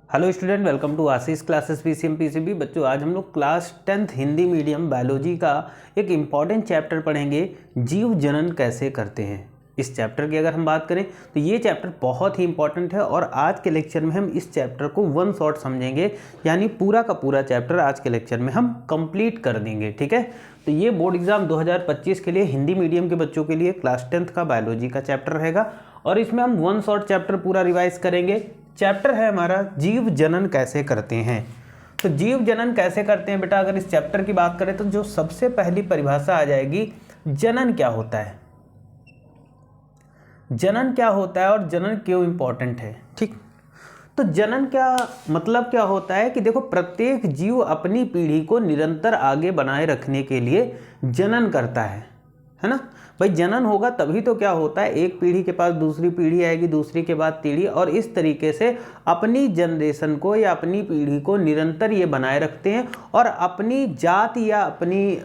Hello student, welcome to Ashish classes PCM PCB. बच्चों, आज हम लोग class 10th Hindi medium biology का एक इम्पॉर्टेंट चैप्टर पढ़ेंगे, जीव जनन कैसे करते हैं। इस चैप्टर की अगर हम बात करें तो ये चैप्टर बहुत ही इंपॉर्टेंट है और आज के लेक्चर में हम इस चैप्टर को वन शॉट समझेंगे, यानी पूरा का पूरा चैप्टर आज के लेक्चर में हम कंप्लीट कर देंगे। ठीक है, तो ये बोर्ड एग्जाम 2025 के लिए हिंदी मीडियम के बच्चों के लिए क्लास 10th का बायोलॉजी का चैप्टर रहेगा और इसमें हम वन शॉट चैप्टर पूरा रिवाइज करेंगे। चैप्टर है हमारा जीव जनन कैसे करते हैं। तो जीव जनन कैसे करते हैं बेटा, अगर इस चैप्टर की बात करें तो जो सबसे पहली परिभाषा आ जाएगी, जनन क्या होता है। जनन क्या होता है और जनन क्यों इंपॉर्टेंट है। ठीक, तो जनन क्या मतलब क्या होता है कि देखो, प्रत्येक जीव अपनी पीढ़ी को निरंतर आगे बनाए रखने के लिए जनन करता है ना भाई। जनन होगा तभी तो क्या होता है, एक पीढ़ी के पास दूसरी पीढ़ी आएगी, दूसरी के बाद पीढ़ी, और इस तरीके से अपनी जनरेशन को या अपनी पीढ़ी को निरंतर ये बनाए रखते हैं और अपनी जात या अपनी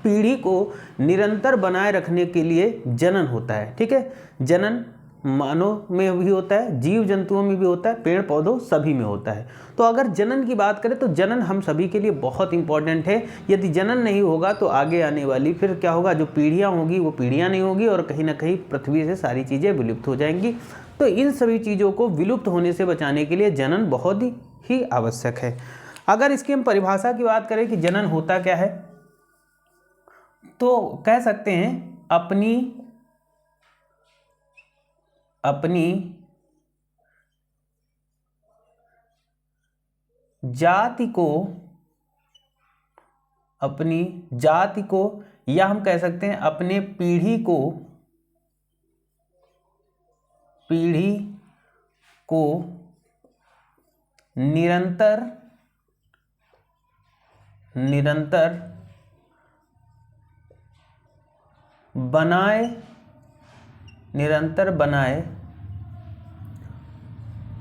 पीढ़ी को निरंतर बनाए रखने के लिए जनन होता है। ठीक है, जनन मानव में भी होता है, जीव जंतुओं में भी होता है, पेड़ पौधों सभी में होता है। तो अगर जनन की बात करें तो जनन हम सभी के लिए बहुत इंपॉर्टेंट है। यदि जनन नहीं होगा तो आगे आने वाली फिर क्या होगा, जो पीढ़ियाँ होंगी वो पीढ़ियाँ नहीं होगी और कहीं ना कहीं पृथ्वी से सारी चीज़ें विलुप्त हो जाएंगी। तो इन सभी चीज़ों को विलुप्त होने से बचाने के लिए जनन बहुत ही आवश्यक है। अगर इसकी हम परिभाषा की बात करें कि जनन होता क्या है, तो कह सकते हैं अपनी जाति को या हम कह सकते हैं अपने पीढ़ी को निरंतर बनाए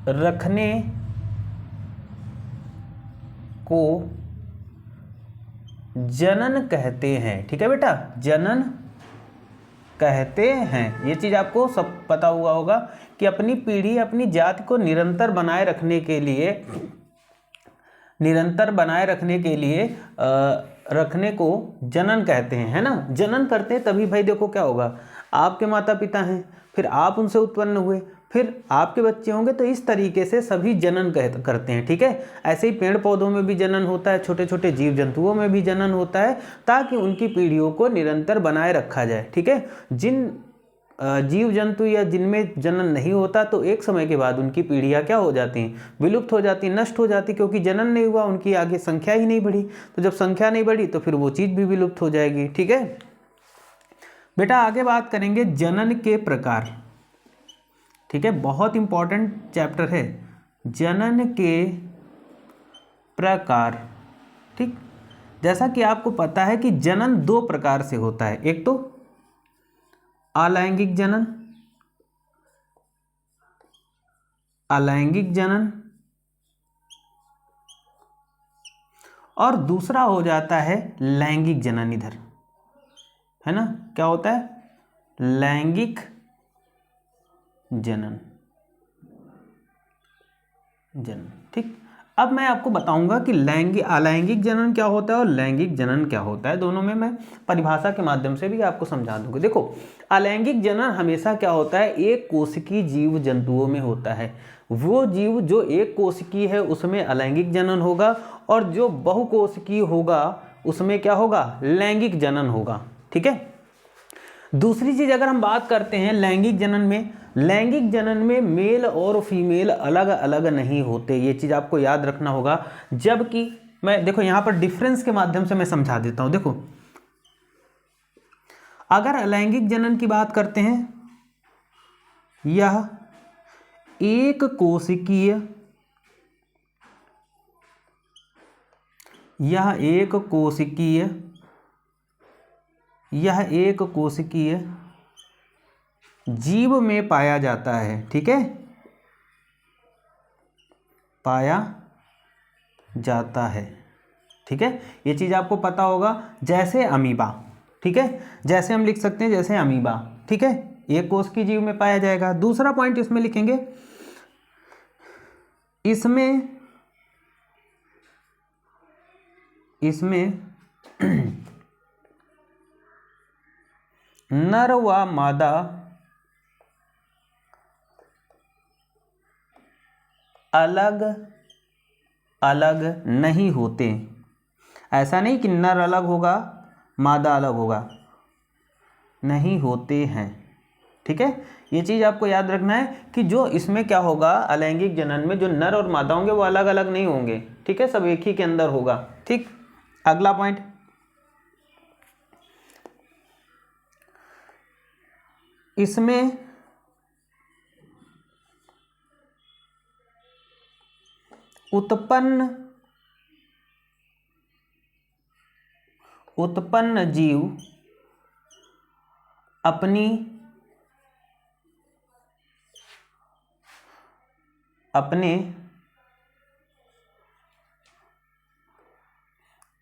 रखने को जनन कहते हैं। ठीक है बेटा, जनन कहते हैं। ये चीज आपको सब पता हुआ होगा कि अपनी पीढ़ी अपनी जाति को निरंतर बनाए रखने के लिए रखने को जनन कहते हैं, है ना। जनन करते हैं तभी भाई देखो क्या होगा, आपके माता पिता हैं, फिर आप उनसे उत्पन्न हुए, फिर आपके बच्चे होंगे, तो इस तरीके से सभी जनन करते हैं। ठीक है, ऐसे ही पेड़ पौधों में भी जनन होता है, छोटे छोटे जीव जंतुओं में भी जनन होता है, ताकि उनकी पीढ़ियों को निरंतर बनाए रखा जाए। ठीक है, जिन जीव जंतु या जिनमें जनन नहीं होता तो एक समय के बाद उनकी पीढ़ियाँ क्या हो जाती हैं, विलुप्त हो जाती, नष्ट हो जाती, क्योंकि जनन नहीं हुआ, उनकी आगे संख्या ही नहीं बढ़ी। तो जब संख्या नहीं बढ़ी तो फिर वो चीज़ भी विलुप्त हो जाएगी। ठीक है बेटा, आगे बात करेंगे जनन के प्रकार। ठीक है, बहुत इंपॉर्टेंट चैप्टर है, जनन के प्रकार। ठीक, जैसा कि आपको पता है कि जनन दो प्रकार से होता है, एक तो अलैंगिक जनन और दूसरा हो जाता है लैंगिक जनन। इधर है ना, क्या होता है, लैंगिक जनन। ठीक, अब मैं आपको बताऊंगा कि अलैंगिक जनन क्या होता है और लैंगिक जनन क्या होता है। दोनों में मैं परिभाषा के माध्यम से भी आपको समझा दूंगा। देखो, अलैंगिक जनन हमेशा क्या होता है, एक कोशिकीय जीव जंतुओं में होता है। वो जीव जो एक कोशिकीय है उसमें अलैंगिक जनन होगा, और जो बहुकोशिकीय होगा उसमें क्या होगा, लैंगिक जनन होगा। ठीक है, दूसरी चीज अगर हम बात करते हैं लैंगिक जनन में मेल और फीमेल अलग अलग नहीं होते। ये चीज आपको याद रखना होगा। जबकि मैं देखो यहां पर डिफरेंस के माध्यम से मैं समझा देता हूं। देखो, अगर अलैंगिक जनन की बात करते हैं, यह एक कोशिकीय जीव में पाया जाता है। ठीक है, पाया जाता है। ठीक है, ये चीज आपको पता होगा, जैसे अमीबा। ठीक है, जैसे हम लिख सकते हैं जैसे अमीबा। ठीक है, एक कोशिकीय जीव में पाया जाएगा। दूसरा पॉइंट इसमें लिखेंगे, इसमें नर व मादा अलग अलग नहीं होते। ऐसा नहीं कि नर अलग होगा मादा अलग होगा, नहीं होते हैं। ठीक है, ये चीज़ आपको याद रखना है कि जो इसमें क्या होगा, अलैंगिक जनन में जो नर और मादा होंगे वो अलग अलग नहीं होंगे। ठीक है, सब एक ही के अंदर होगा। ठीक, अगला पॉइंट, इसमें उत्पन्न जीव अपनी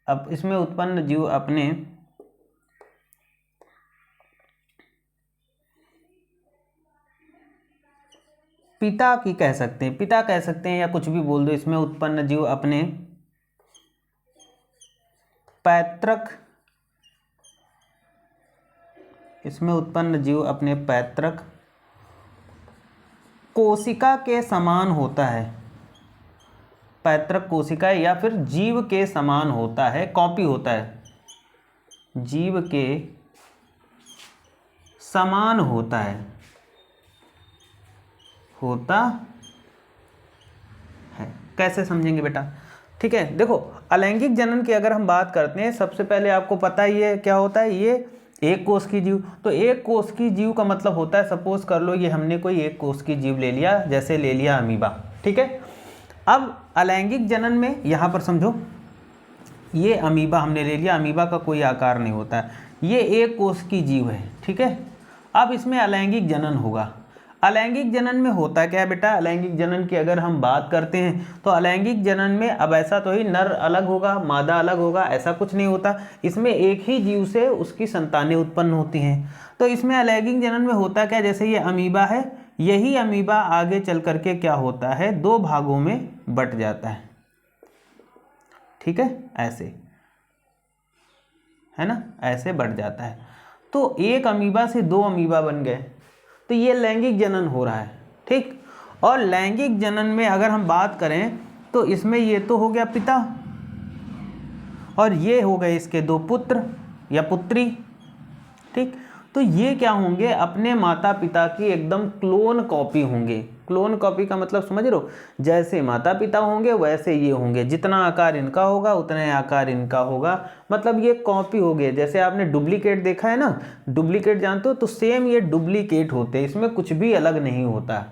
अब इसमें उत्पन्न जीव अपने पिता की कह सकते हैं, पिता कह सकते हैं या कुछ भी बोल दो। इसमें उत्पन्न जीव अपने पैतृक, इसमें उत्पन्न जीव अपने पैतृक कोशिका के समान होता है। पैतृक कोशिका या फिर जीव के समान होता है, कॉपी होता है, जीव के समान होता है, कैसे समझेंगे बेटा? ठीक है, देखो अलैंगिक जनन की अगर हम बात करते हैं, सबसे पहले आपको पता ही है क्या होता है, ये एक कोष की जीव। तो एक कोष की जीव का मतलब होता है, सपोज कर लो ये हमने कोई एक कोष की जीव ले लिया, जैसे ले लिया अमीबा। ठीक है, अब अलैंगिक जनन में यहाँ पर समझो, ये अमीबा हमने ले लिया, अमीबा का कोई आकार नहीं होता है, ये एक कोष की जीव है। ठीक है, अब इसमें अलैंगिक जनन होगा। अलैंगिक जनन में होता क्या है बेटा, अलैंगिक जनन की अगर हम बात करते हैं तो अलैंगिक जनन में अब ऐसा तो ही नर अलग होगा मादा अलग होगा, ऐसा कुछ नहीं होता। इसमें एक ही जीव से उसकी संतानें उत्पन्न होती हैं। तो इसमें अलैंगिक जनन में होता क्या, जैसे ये अमीबा है, यही अमीबा आगे चल करके क्या होता है, दो भागों में बट जाता है। ठीक है, ऐसे है ना, ऐसे बढ़ जाता है। तो एक अमीबा से दो अमीबा बन गए, तो ये लैंगिक जनन हो रहा है। ठीक, और लैंगिक जनन में अगर हम बात करें तो इसमें ये तो हो गया पिता, और ये हो गए इसके दो पुत्र या पुत्री। ठीक, तो ये क्या होंगे, अपने माता पिता की एकदम क्लोन कॉपी होंगे। क्लोन कॉपी का मतलब समझ रहे हो, जैसे माता पिता होंगे वैसे ये होंगे, जितना आकार इनका होगा उतना आकार इनका होगा, मतलब ये कॉपी हो गए। जैसे आपने डुप्लीकेट देखा है ना, डुप्लीकेट जानते हो, तो सेम ये डुप्लीकेट होते हैं, इसमें कुछ भी अलग नहीं होता।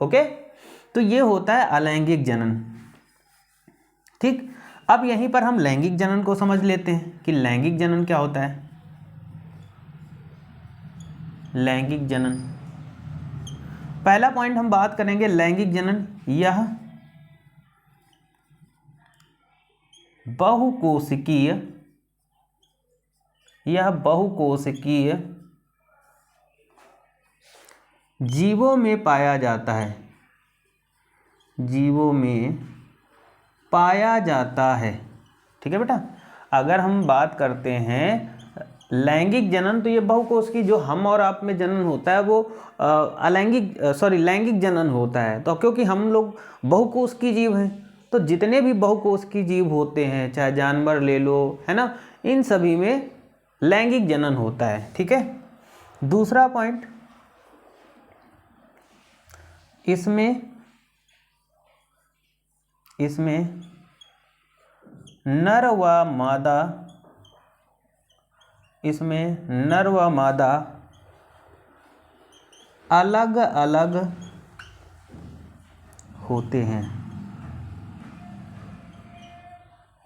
ओके, तो ये होता है अलैंगिक जनन। ठीक, अब यहीं पर हम लैंगिक जनन को समझ लेते हैं कि लैंगिक जनन क्या होता है। लैंगिक जनन, पहला पॉइंट हम बात करेंगे लैंगिक जनन, यह बहुकोशिकीय जीवों में पाया जाता है, जीवों में पाया जाता है। ठीक है बेटा, अगर हम बात करते हैं लैंगिक जनन, तो ये बहुकोश की जो हम और आप में जनन होता है वो लैंगिक जनन होता है। तो क्योंकि हम लोग बहुकोश की जीव हैं, तो जितने भी बहुकोश की जीव होते हैं, चाहे जानवर ले लो, है ना, इन सभी में लैंगिक जनन होता है। ठीक है, दूसरा पॉइंट, इसमें नर व मादा अलग अलग होते हैं।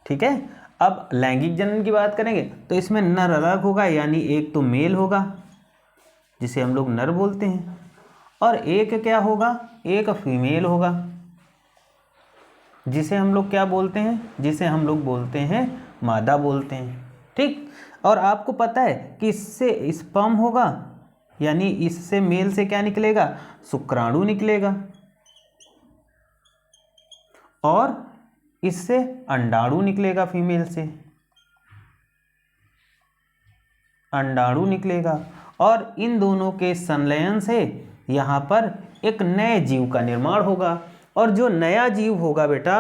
ठीक है, अब लैंगिक जनन की बात करेंगे तो इसमें नर अलग होगा, यानी एक तो मेल होगा जिसे हम लोग नर बोलते हैं, और एक क्या होगा, एक फीमेल होगा जिसे हम लोग क्या बोलते हैं, जिसे हम लोग बोलते हैं मादा बोलते हैं। ठीक, और आपको पता है कि इससे स्पर्म होगा, यानी इससे मेल से क्या निकलेगा, शुक्राणु निकलेगा। और इससे अंडाणु निकलेगा, फीमेल से अंडाणु निकलेगा, और इन दोनों के संलयन से यहाँ पर एक नए जीव का निर्माण होगा। और जो नया जीव होगा बेटा,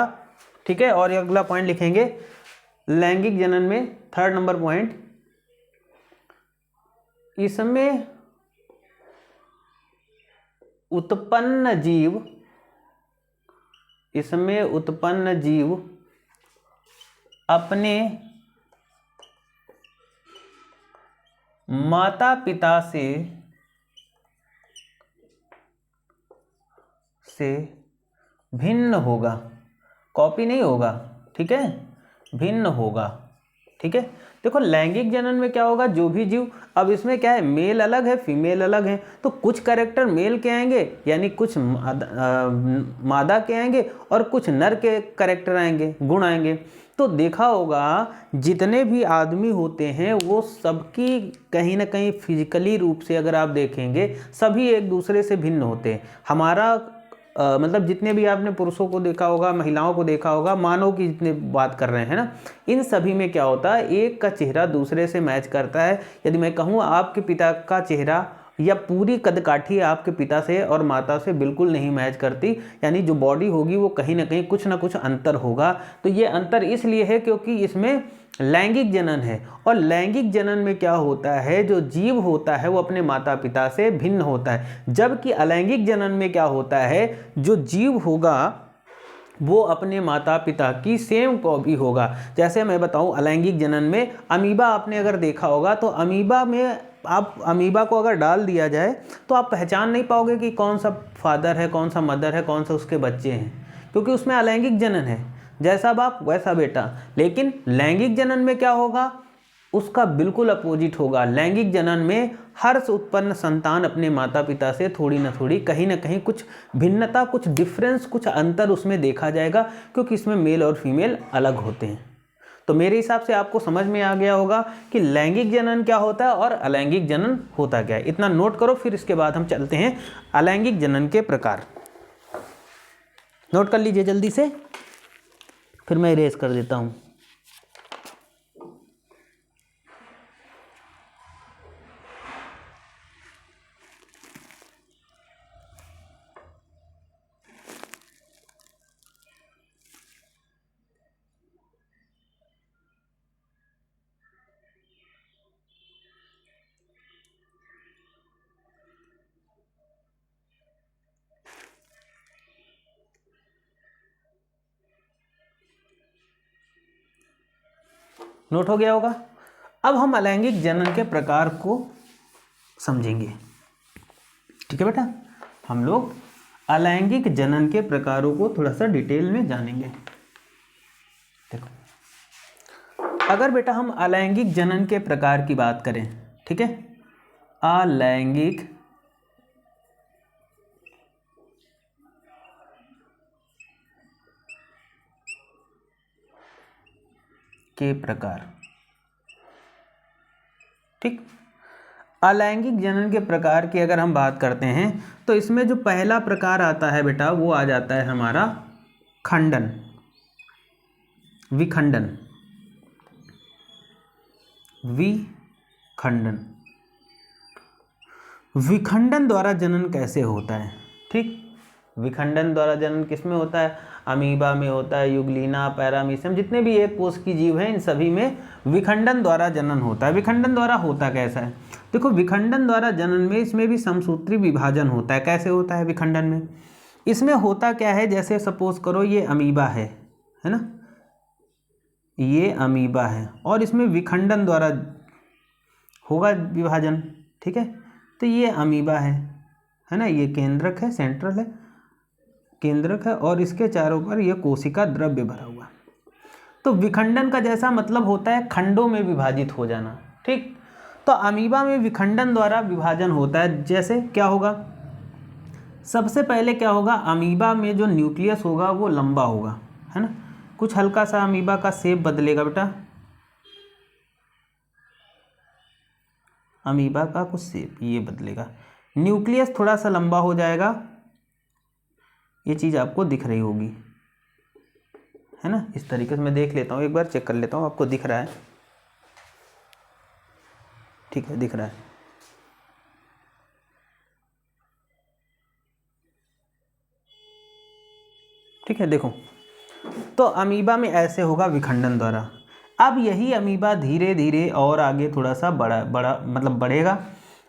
ठीक है, और अगला पॉइंट लिखेंगे लैंगिक जनन में, 3rd नंबर पॉइंट, इसमें उत्पन्न जीव अपने माता पिता से भिन्न होगा, कॉपी नहीं होगा, ठीक है, भिन्न होगा, ठीक है। देखो लैंगिक जनन में क्या होगा, जो भी जीव, अब इसमें क्या है, मेल अलग है, फीमेल अलग है, तो कुछ कैरेक्टर मेल के आएंगे, यानी कुछ मादा के आएंगे, और कुछ नर के कैरेक्टर आएंगे, गुण आएंगे। तो देखा होगा जितने भी आदमी होते हैं वो सबकी कहीं ना कहीं फिजिकली रूप से अगर आप देखेंगे सभी एक दूसरे से भिन्न होते हैं। हमारा मतलब जितने भी आपने पुरुषों को देखा होगा, महिलाओं को देखा होगा, मानव की जितने बात कर रहे हैं ना, इन सभी में क्या होता है, एक का चेहरा दूसरे से मैच करता है। यदि मैं कहूँ आपके पिता का चेहरा या पूरी कदकाठी आपके पिता से और माता से बिल्कुल नहीं मैच करती, यानी जो बॉडी होगी वो कहीं ना कहीं कुछ ना कुछ अंतर होगा। तो ये अंतर इसलिए है क्योंकि इसमें लैंगिक जनन है, और लैंगिक जनन में क्या होता है, जो जीव होता है वो अपने माता पिता से भिन्न होता है, जबकि अलैंगिक जनन में क्या होता है, जो जीव होगा वो अपने माता पिता की सेम कॉपी होगा। जैसे मैं बताऊं, अलैंगिक जनन में अमीबा आपने अगर देखा होगा, तो अमीबा में आप अमीबा को अगर डाल दिया जाए तो आप पहचान नहीं पाओगे कि कौन सा फादर है, कौन सा मदर है, कौन सा उसके बच्चे हैं, क्योंकि उसमें अलैंगिक जनन है, जैसा बाप वैसा बेटा। लेकिन लैंगिक जनन में क्या होगा, उसका बिल्कुल अपोजिट होगा। लैंगिक जनन में हर उत्पन्न संतान अपने माता पिता से थोड़ी ना थोड़ी कहीं ना कहीं कुछ भिन्नता, कुछ डिफरेंस, कुछ अंतर उसमें देखा जाएगा, क्योंकि इसमें मेल और फीमेल अलग होते हैं। तो मेरे हिसाब से आपको समझ में आ गया होगा कि लैंगिक जनन क्या होता है और अलैंगिक जनन होता क्या है। इतना नोट करो, फिर इसके बाद हम चलते हैं अलैंगिक जनन के प्रकार। नोट कर लीजिए जल्दी से, फिर मैं इरेज कर देता हूँ। नोट हो गया होगा। अब हम अलैंगिक जनन के प्रकार को समझेंगे, ठीक है बेटा। हम लोग अलैंगिक जनन के प्रकारों को थोड़ा सा डिटेल में जानेंगे। देखो, अगर बेटा हम अलैंगिक जनन के प्रकार की बात करें, ठीक है, अलैंगिक के प्रकार, ठीक, अलैंगिक जनन के प्रकार की अगर हम बात करते हैं तो इसमें जो पहला प्रकार आता है बेटा वो आ जाता है हमारा खंडन, विखंडन। विखंडन, विखंडन द्वारा जनन कैसे होता है, ठीक, विखंडन द्वारा जनन किसमें होता है, अमीबा में होता है, युगलिना, पैरामीशियम, जितने भी एक कोष की जीव हैं इन सभी में विखंडन द्वारा जनन होता है। विखंडन द्वारा होता कैसा है, देखो विखंडन द्वारा जनन में इसमें भी समसूत्री विभाजन होता है। कैसे होता है विखंडन में, इसमें होता क्या है, जैसे सपोज करो ये अमीबा है ना, ये अमीबा है और इसमें विखंडन द्वारा होगा विभाजन, ठीक है। तो ये अमीबा है ना, ये केंद्रक है, सेंट्रल है, केंद्रक है, और इसके चारों पर यह कोशिका द्रव्य भरा हुआ। तो विखंडन का जैसा मतलब होता है खंडों में विभाजित हो जाना, ठीक। तो अमीबा में विखंडन द्वारा विभाजन होता है। जैसे क्या होगा, सबसे पहले क्या होगा, अमीबा में जो न्यूक्लियस होगा वो लंबा होगा, है ना, कुछ हल्का सा अमीबा का शेप बदलेगा बेटा, अमीबा का कुछ शेप ये बदलेगा, न्यूक्लियस थोड़ा सा लंबा हो जाएगा, ये चीज़ आपको दिख रही होगी, है ना। इस तरीके से मैं देख लेता हूँ, एक बार चेक कर लेता हूँ, आपको दिख रहा है? ठीक है, दिख रहा है। ठीक है, देखो तो अमीबा में ऐसे होगा विखंडन द्वारा। अब यही अमीबा धीरे धीरे और आगे थोड़ा सा बड़ा बड़ा मतलब बढ़ेगा,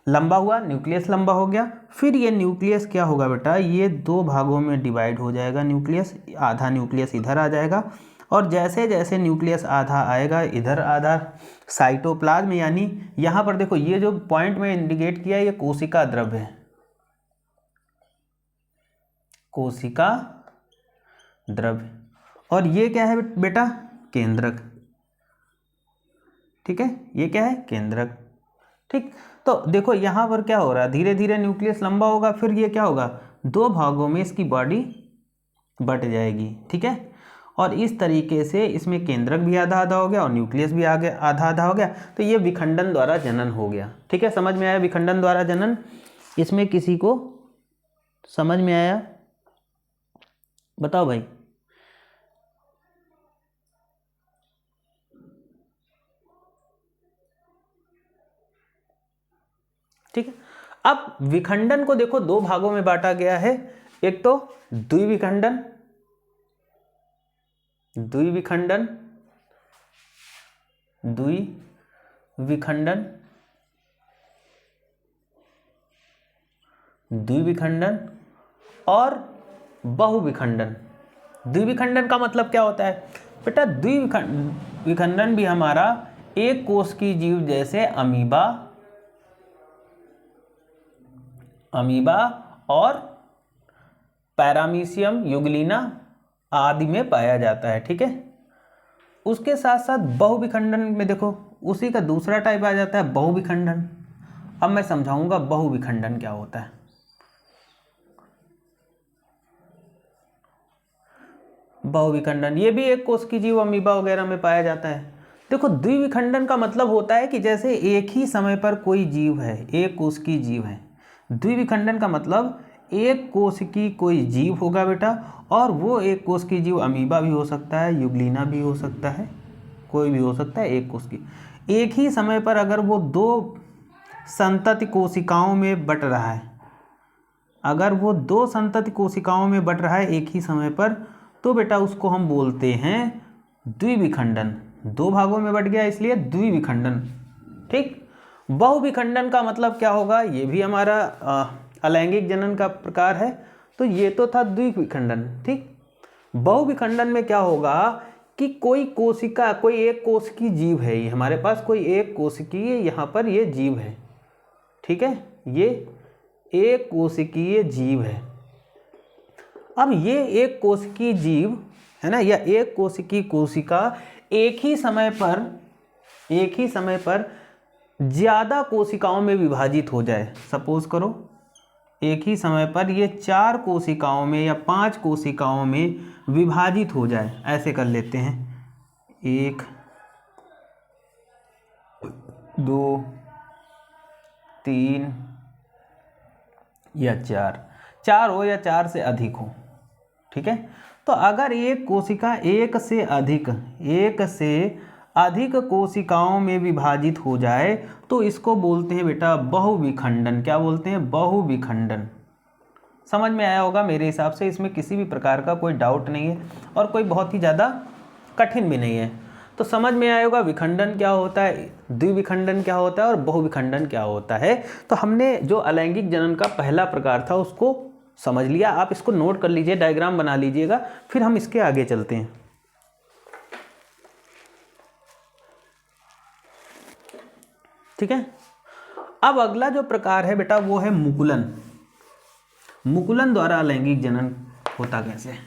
लंबा हुआ, न्यूक्लियस लंबा हो गया। फिर ये न्यूक्लियस क्या होगा बेटा, ये दो भागों में डिवाइड हो जाएगा न्यूक्लियस, आधा न्यूक्लियस इधर आ जाएगा और जैसे जैसे न्यूक्लियस आधा आएगा इधर आधा साइटोप्लाज्म, यानी यहाँ पर देखो ये जो पॉइंट में इंडिकेट किया ये कोशिका द्रव्य है, कोशिका द्रव्य, और ये क्या है बेटा, केंद्रक। ठीक है, ये क्या है, केंद्रक। ठीक, तो देखो यहाँ पर क्या हो रहा है, धीरे धीरे न्यूक्लियस लंबा होगा, फिर ये क्या होगा, दो भागों में इसकी बॉडी बट जाएगी। ठीक है, और इस तरीके से इसमें केंद्रक भी आधा आधा हो गया और न्यूक्लियस भी आगे आधा आधा हो गया। तो ये विखंडन द्वारा जनन हो गया। ठीक है, समझ में आया विखंडन द्वारा जनन? इसमें किसी को समझ में आया? बताओ भाई। ठीक है, अब विखंडन को देखो दो भागों में बांटा गया है, एक तो द्विविखंडन, द्विविखंडन, द्विविखंडन, द्विविखंडन और बहुविखंडन। द्विविखंडन का मतलब क्या होता है बेटा, द्विविखंडन भी हमारा एक कोश की जीव जैसे अमीबा, अमीबा और पैरामीशियम, युगलिना आदि में पाया जाता है। ठीक है, उसके साथ साथ बहुविखंडन में देखो उसी का दूसरा टाइप आ जाता है बहुविखंडन। अब मैं समझाऊंगा बहुविखंडन क्या होता है। बहुविखंडन ये भी एक कोश की जीव अमीबा वगैरह में पाया जाता है। देखो द्विविखंडन का मतलब होता है कि जैसे एक ही समय पर कोई जीव है, एक कोश की जीव है। द्विविखंडन का मतलब एक कोश की कोई जीव होगा बेटा, और वो एक कोश की जीव अमीबा भी हो सकता है, युगलिना भी हो सकता है, कोई भी हो सकता है एक कोश की। एक ही समय पर अगर वो दो संतति कोशिकाओं में बट रहा है, अगर वो दो संतति कोशिकाओं में बट रहा है एक ही समय पर, तो बेटा उसको हम बोलते हैं द्विविखंडन। दो भागों में बट गया इसलिए द्विविखंडन। ठीक, बहुविखंडन का मतलब क्या होगा, ये भी हमारा अलैंगिक जनन का प्रकार है। तो ये तो था द्विविखंडन। ठीक, बहुविखंडन में क्या होगा कि कोई कोशिका, कोई एक कोश की जीव है, ये हमारे पास कोई एक कोशिकीय यहाँ पर ये जीव है। ठीक है, ये एक कोशिकीय जीव है। अब ये एक कोशिकीय जीव है ना, या एक कोशिकीय कोशिका एक ही समय पर ज्यादा कोशिकाओं में विभाजित हो जाए। सपोज करो एक ही समय पर ये 4 कोशिकाओं में या 5 कोशिकाओं में विभाजित हो जाए, ऐसे कर लेते हैं 1 2 3 या 4 हो या 4 से अधिक हो। ठीक है, तो अगर एक कोशिका एक से अधिक कोशिकाओं में विभाजित हो जाए तो इसको बोलते हैं बेटा बहुविखंडन। क्या बोलते हैं, बहुविखंडन। समझ में आया होगा मेरे हिसाब से, इसमें किसी भी प्रकार का कोई डाउट नहीं है और कोई बहुत ही ज़्यादा कठिन भी नहीं है। तो समझ में आया होगा विखंडन क्या होता है, द्विविखंडन क्या होता है और बहुविखंडन क्या होता है। तो हमने जो अलैंगिक जनन का पहला प्रकार था उसको समझ लिया। आप इसको नोट कर लीजिए, डायग्राम बना लीजिएगा, फिर हम इसके आगे चलते हैं। ठीक है, अब अगला जो प्रकार है बेटा वो है मुकुलन। मुकुलन द्वारा अलैंगिक जनन होता कैसे है,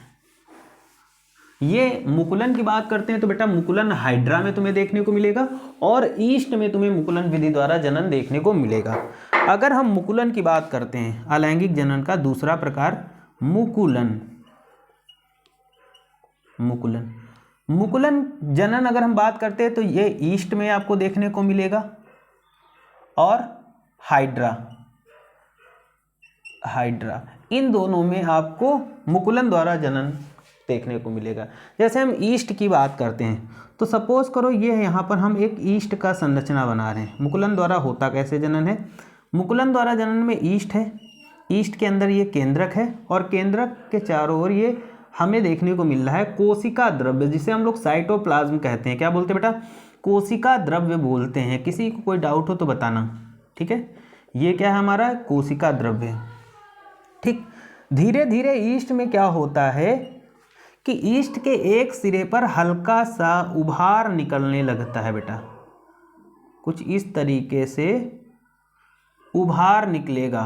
ये मुकुलन की बात करते हैं तो बेटा मुकुलन हाइड्रा में तुम्हें देखने को मिलेगा और ईस्ट में तुम्हें मुकुलन विधि द्वारा जनन देखने को मिलेगा। अगर हम मुकुलन की बात करते हैं, अलैंगिक जनन का दूसरा प्रकार मुकुलन। मुकुलन जनन अगर हम बात करते हैं तो ये ईस्ट में आपको देखने को मिलेगा और हाइड्रा इन दोनों में आपको मुकुलन द्वारा जनन देखने को मिलेगा। जैसे हम ईस्ट की बात करते हैं तो सपोज करो ये यहाँ पर हम एक ईस्ट का संरचना बना रहे हैं। मुकुलन द्वारा होता कैसे जनन है? मुकुलन द्वारा जनन में ईस्ट है, ईस्ट के अंदर ये केंद्रक है और केंद्रक के चारों ओर ये हमें देखने को मिल रहा है कोशिका द्रव्य, जिसे हम लोग साइटोप्लाज्म कहते हैं। क्या बोलते हैं बेटा? कोशिका द्रव्य बोलते हैं। किसी को कोई डाउट हो तो बताना, ठीक है। ये क्या है हमारा? कोशिका द्रव्य। ठीक, धीरे धीरे ईस्ट में क्या होता है कि ईस्ट के एक सिरे पर हल्का सा उभार निकलने लगता है बेटा। कुछ इस तरीके से उभार निकलेगा,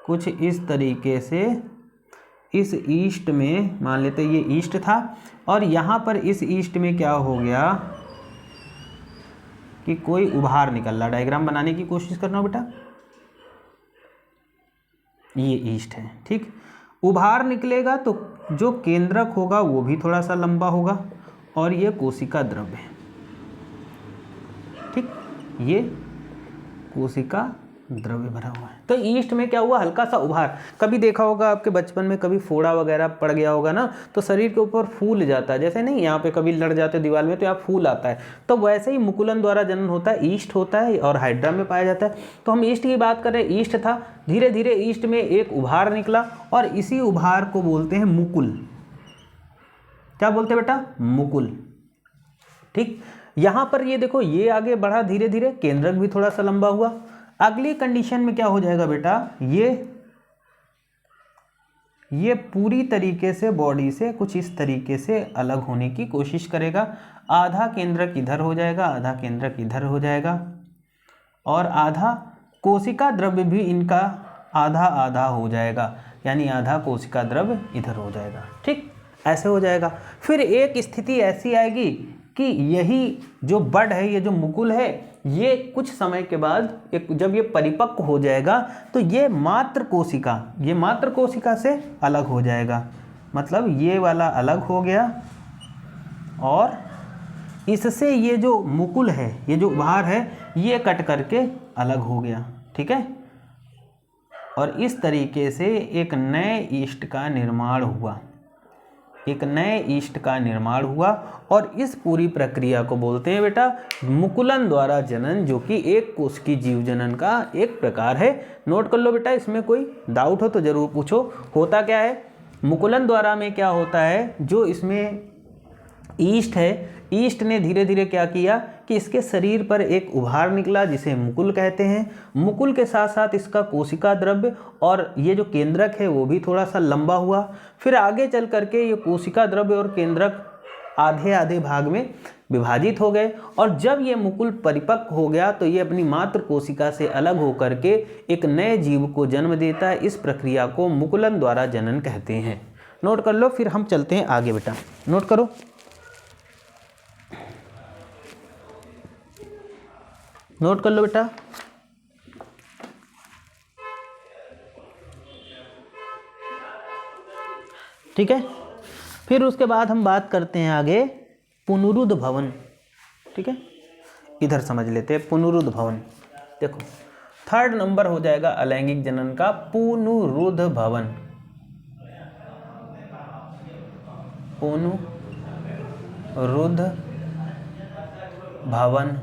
कुछ इस तरीके से इस ईस्ट में, मान लेते ये ईस्ट था और यहाँ पर इस ईस्ट में क्या हो गया कि कोई उभार निकल रहा। डायग्राम बनाने की कोशिश करना बेटा। ये ईस्ट है, ठीक। उभार निकलेगा तो जो केंद्रक होगा वो भी थोड़ा सा लंबा होगा और ये कोशिका द्रव्य है, ठीक। ये कोशिका द्रव्य भरा हुआ है। तो ईस्ट में क्या हुआ? हल्का सा उभार। कभी देखा होगा आपके बचपन में, कभी फोड़ा वगैरह पड़ गया होगा ना, तो शरीर के ऊपर फूल जाता है। जैसे नहीं यहाँ पे कभी लड़ जाते दीवार में तो यहाँ फूल आता है, तो वैसे ही मुकुलन द्वारा जनन होता है। ईस्ट होता है और हाइड्रा में पाया जाता है। तो हम ईस्ट की बात कर रहे हैं, ईस्ट था, धीरे धीरे ईस्ट में एक उभार निकला और इसी उभार को बोलते हैं मुकुल। क्या बोलते हैं बेटा? मुकुल, ठीक। यहाँ पर ये देखो, ये आगे बढ़ा धीरे धीरे, केंद्रक भी थोड़ा सा लंबा हुआ। अगली कंडीशन में क्या हो जाएगा बेटा? ये पूरी तरीके से बॉडी से कुछ इस तरीके से अलग होने की कोशिश करेगा। आधा केंद्रक इधर हो जाएगा, आधा केंद्रक इधर हो जाएगा और आधा कोशिका द्रव्य भी इनका आधा आधा हो जाएगा, यानी आधा कोशिका द्रव्य इधर हो जाएगा, ठीक। ऐसे हो जाएगा। फिर एक स्थिति ऐसी आएगी कि यही जो बड है, ये जो मुकुल है, ये कुछ समय के बाद जब ये परिपक्व हो जाएगा तो ये मात्र कोशिका से अलग हो जाएगा। मतलब ये वाला अलग हो गया और इससे ये जो मुकुल है, ये जो उभार है, ये कट करके अलग हो गया, ठीक है। और इस तरीके से एक नए ईस्ट का निर्माण हुआ, एक नए ईस्ट का निर्माण हुआ और इस पूरी प्रक्रिया को बोलते हैं बेटा मुकुलन द्वारा जनन, जो कि एक कोशिकीय जीव जनन का एक प्रकार है। नोट कर लो बेटा, इसमें कोई डाउट हो तो जरूर पूछो। होता क्या है मुकुलन द्वारा में? क्या होता है, जो इसमें ईस्ट है, ईस्ट ने धीरे धीरे क्या किया कि इसके शरीर पर एक उभार निकला जिसे मुकुल कहते हैं। मुकुल के साथ साथ इसका कोशिका द्रव्य और ये जो केंद्रक है वो भी थोड़ा सा लंबा हुआ। फिर आगे चल करके ये कोशिका द्रव्य और केंद्रक आधे आधे भाग में विभाजित हो गए और जब ये मुकुल परिपक्व हो गया तो ये अपनी मात्र कोशिका से अलग होकर के एक नए जीव को जन्म देता है। इस प्रक्रिया को मुकुलन द्वारा जनन कहते हैं। नोट कर लो, फिर हम चलते हैं आगे बेटा। नोट करो, नोट कर लो बेटा। ठीक है, फिर उसके बाद हम बात करते हैं आगे पुनरुद्ध भवन। ठीक है, इधर समझ लेते हैं पुनरुद्ध भवन। देखो 3rd नंबर हो जाएगा अलैंगिक जनन का पुनरुद्ध भवन। पुनरुद्ध भवन,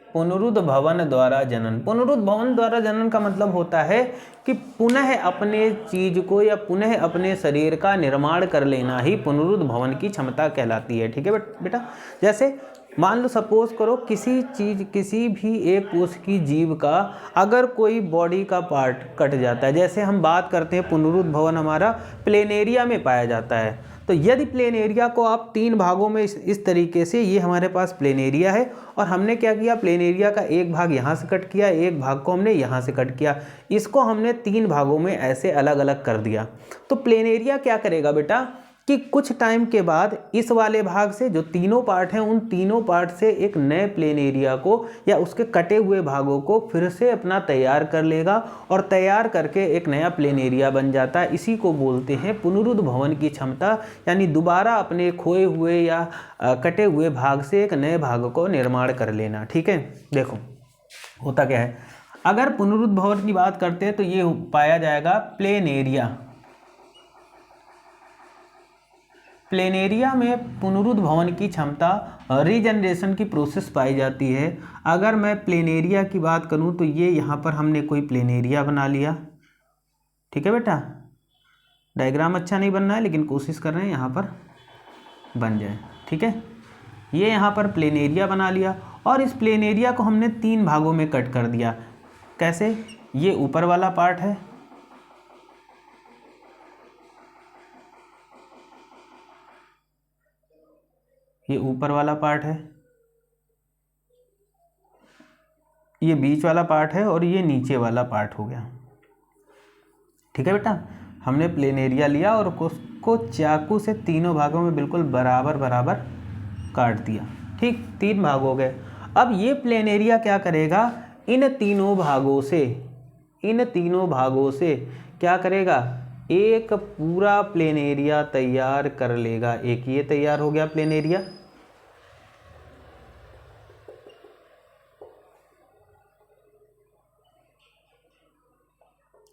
पुनरुद्ध भवन द्वारा जनन। पुनरुद्ध भवन द्वारा जनन का मतलब होता है कि पुनः अपने चीज को या पुनः अपने शरीर का निर्माण कर लेना ही पुनरुद्ध भवन की क्षमता कहलाती है। ठीक है बेटा, जैसे मान लो सपोज करो किसी भी एक कोशिकीय जीव का अगर कोई बॉडी का पार्ट कट जाता है, जैसे हम बात करते हैं पुनरुद्ध भवन हमारा प्लेनेरिया में पाया जाता है। तो यदि प्लेनेरिया को आप 3 भागों में इस तरीके से, ये हमारे पास प्लेनेरिया है और हमने क्या किया, प्लेनेरिया का एक भाग यहाँ से कट किया, एक भाग को हमने यहाँ से कट किया, इसको हमने 3 भागों में ऐसे अलग अलग कर दिया। तो प्लेनेरिया क्या करेगा बेटा कि कुछ टाइम के बाद इस वाले भाग से जो तीनों पार्ट हैं उन तीनों पार्ट से एक नए प्लेनेरिया को या उसके कटे हुए भागों को फिर से अपना तैयार कर लेगा और तैयार करके एक नया प्लेनेरिया बन जाता है। इसी को बोलते हैं पुनरुद्ध भवन की क्षमता, यानी दोबारा अपने खोए हुए या कटे हुए भाग से एक नए भाग को निर्माण कर लेना। ठीक है, देखो होता क्या है, अगर पुनरुद्भवन की बात करते हैं तो ये पाया जाएगा प्लेनेरिया। प्लेनेरिया में पुनरुद्भवन की क्षमता, रीजनरेशन की प्रोसेस पाई जाती है। अगर मैं प्लेनेरिया की बात करूं तो ये यहाँ पर हमने कोई प्लेनेरिया बना लिया, ठीक है बेटा। डायग्राम अच्छा नहीं बनना है लेकिन कोशिश कर रहे हैं यहाँ पर बन जाए, ठीक है। ये यहाँ पर प्लेन एरिया बना लिया और इस प्लेन एरिया को हमने 3 भागों में कट कर दिया। कैसे? ये ऊपर वाला पार्ट है, ये ऊपर वाला पार्ट है, ये बीच वाला पार्ट है और ये नीचे वाला पार्ट हो गया, ठीक है बेटा। हमने प्लेन एरिया लिया और उसको चाकू से तीनों भागों में बिल्कुल बराबर बराबर काट दिया, ठीक। 3 भाग हो गए। अब ये प्लेन एरिया क्या करेगा, इन तीनों भागों से क्या करेगा, एक पूरा प्लेन एरिया तैयार कर लेगा। एक ये तैयार हो गया प्लेन एरिया,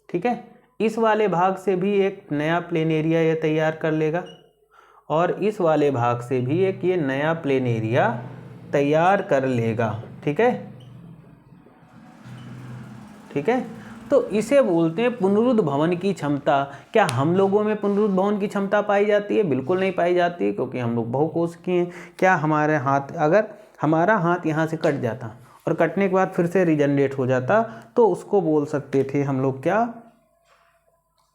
ठीक है। इस वाले भाग से भी एक नया प्लेन एरिया ये तैयार कर लेगा और इस वाले भाग से भी एक ये नया प्लेन एरिया तैयार कर लेगा, ठीक है, ठीक है। तो इसे बोलते हैं पुनरुद्भवन की क्षमता। क्या हम लोगों में पुनरुद्भवन की क्षमता पाई जाती है? बिल्कुल नहीं पाई जाती, क्योंकि हम लोग बहुकोशिकीय हैं। क्या हमारे हाथ, अगर हमारा हाथ यहाँ से कट जाता और कटने के बाद फिर से रीजनरेट हो जाता तो उसको बोल सकते थे हम लोग क्या,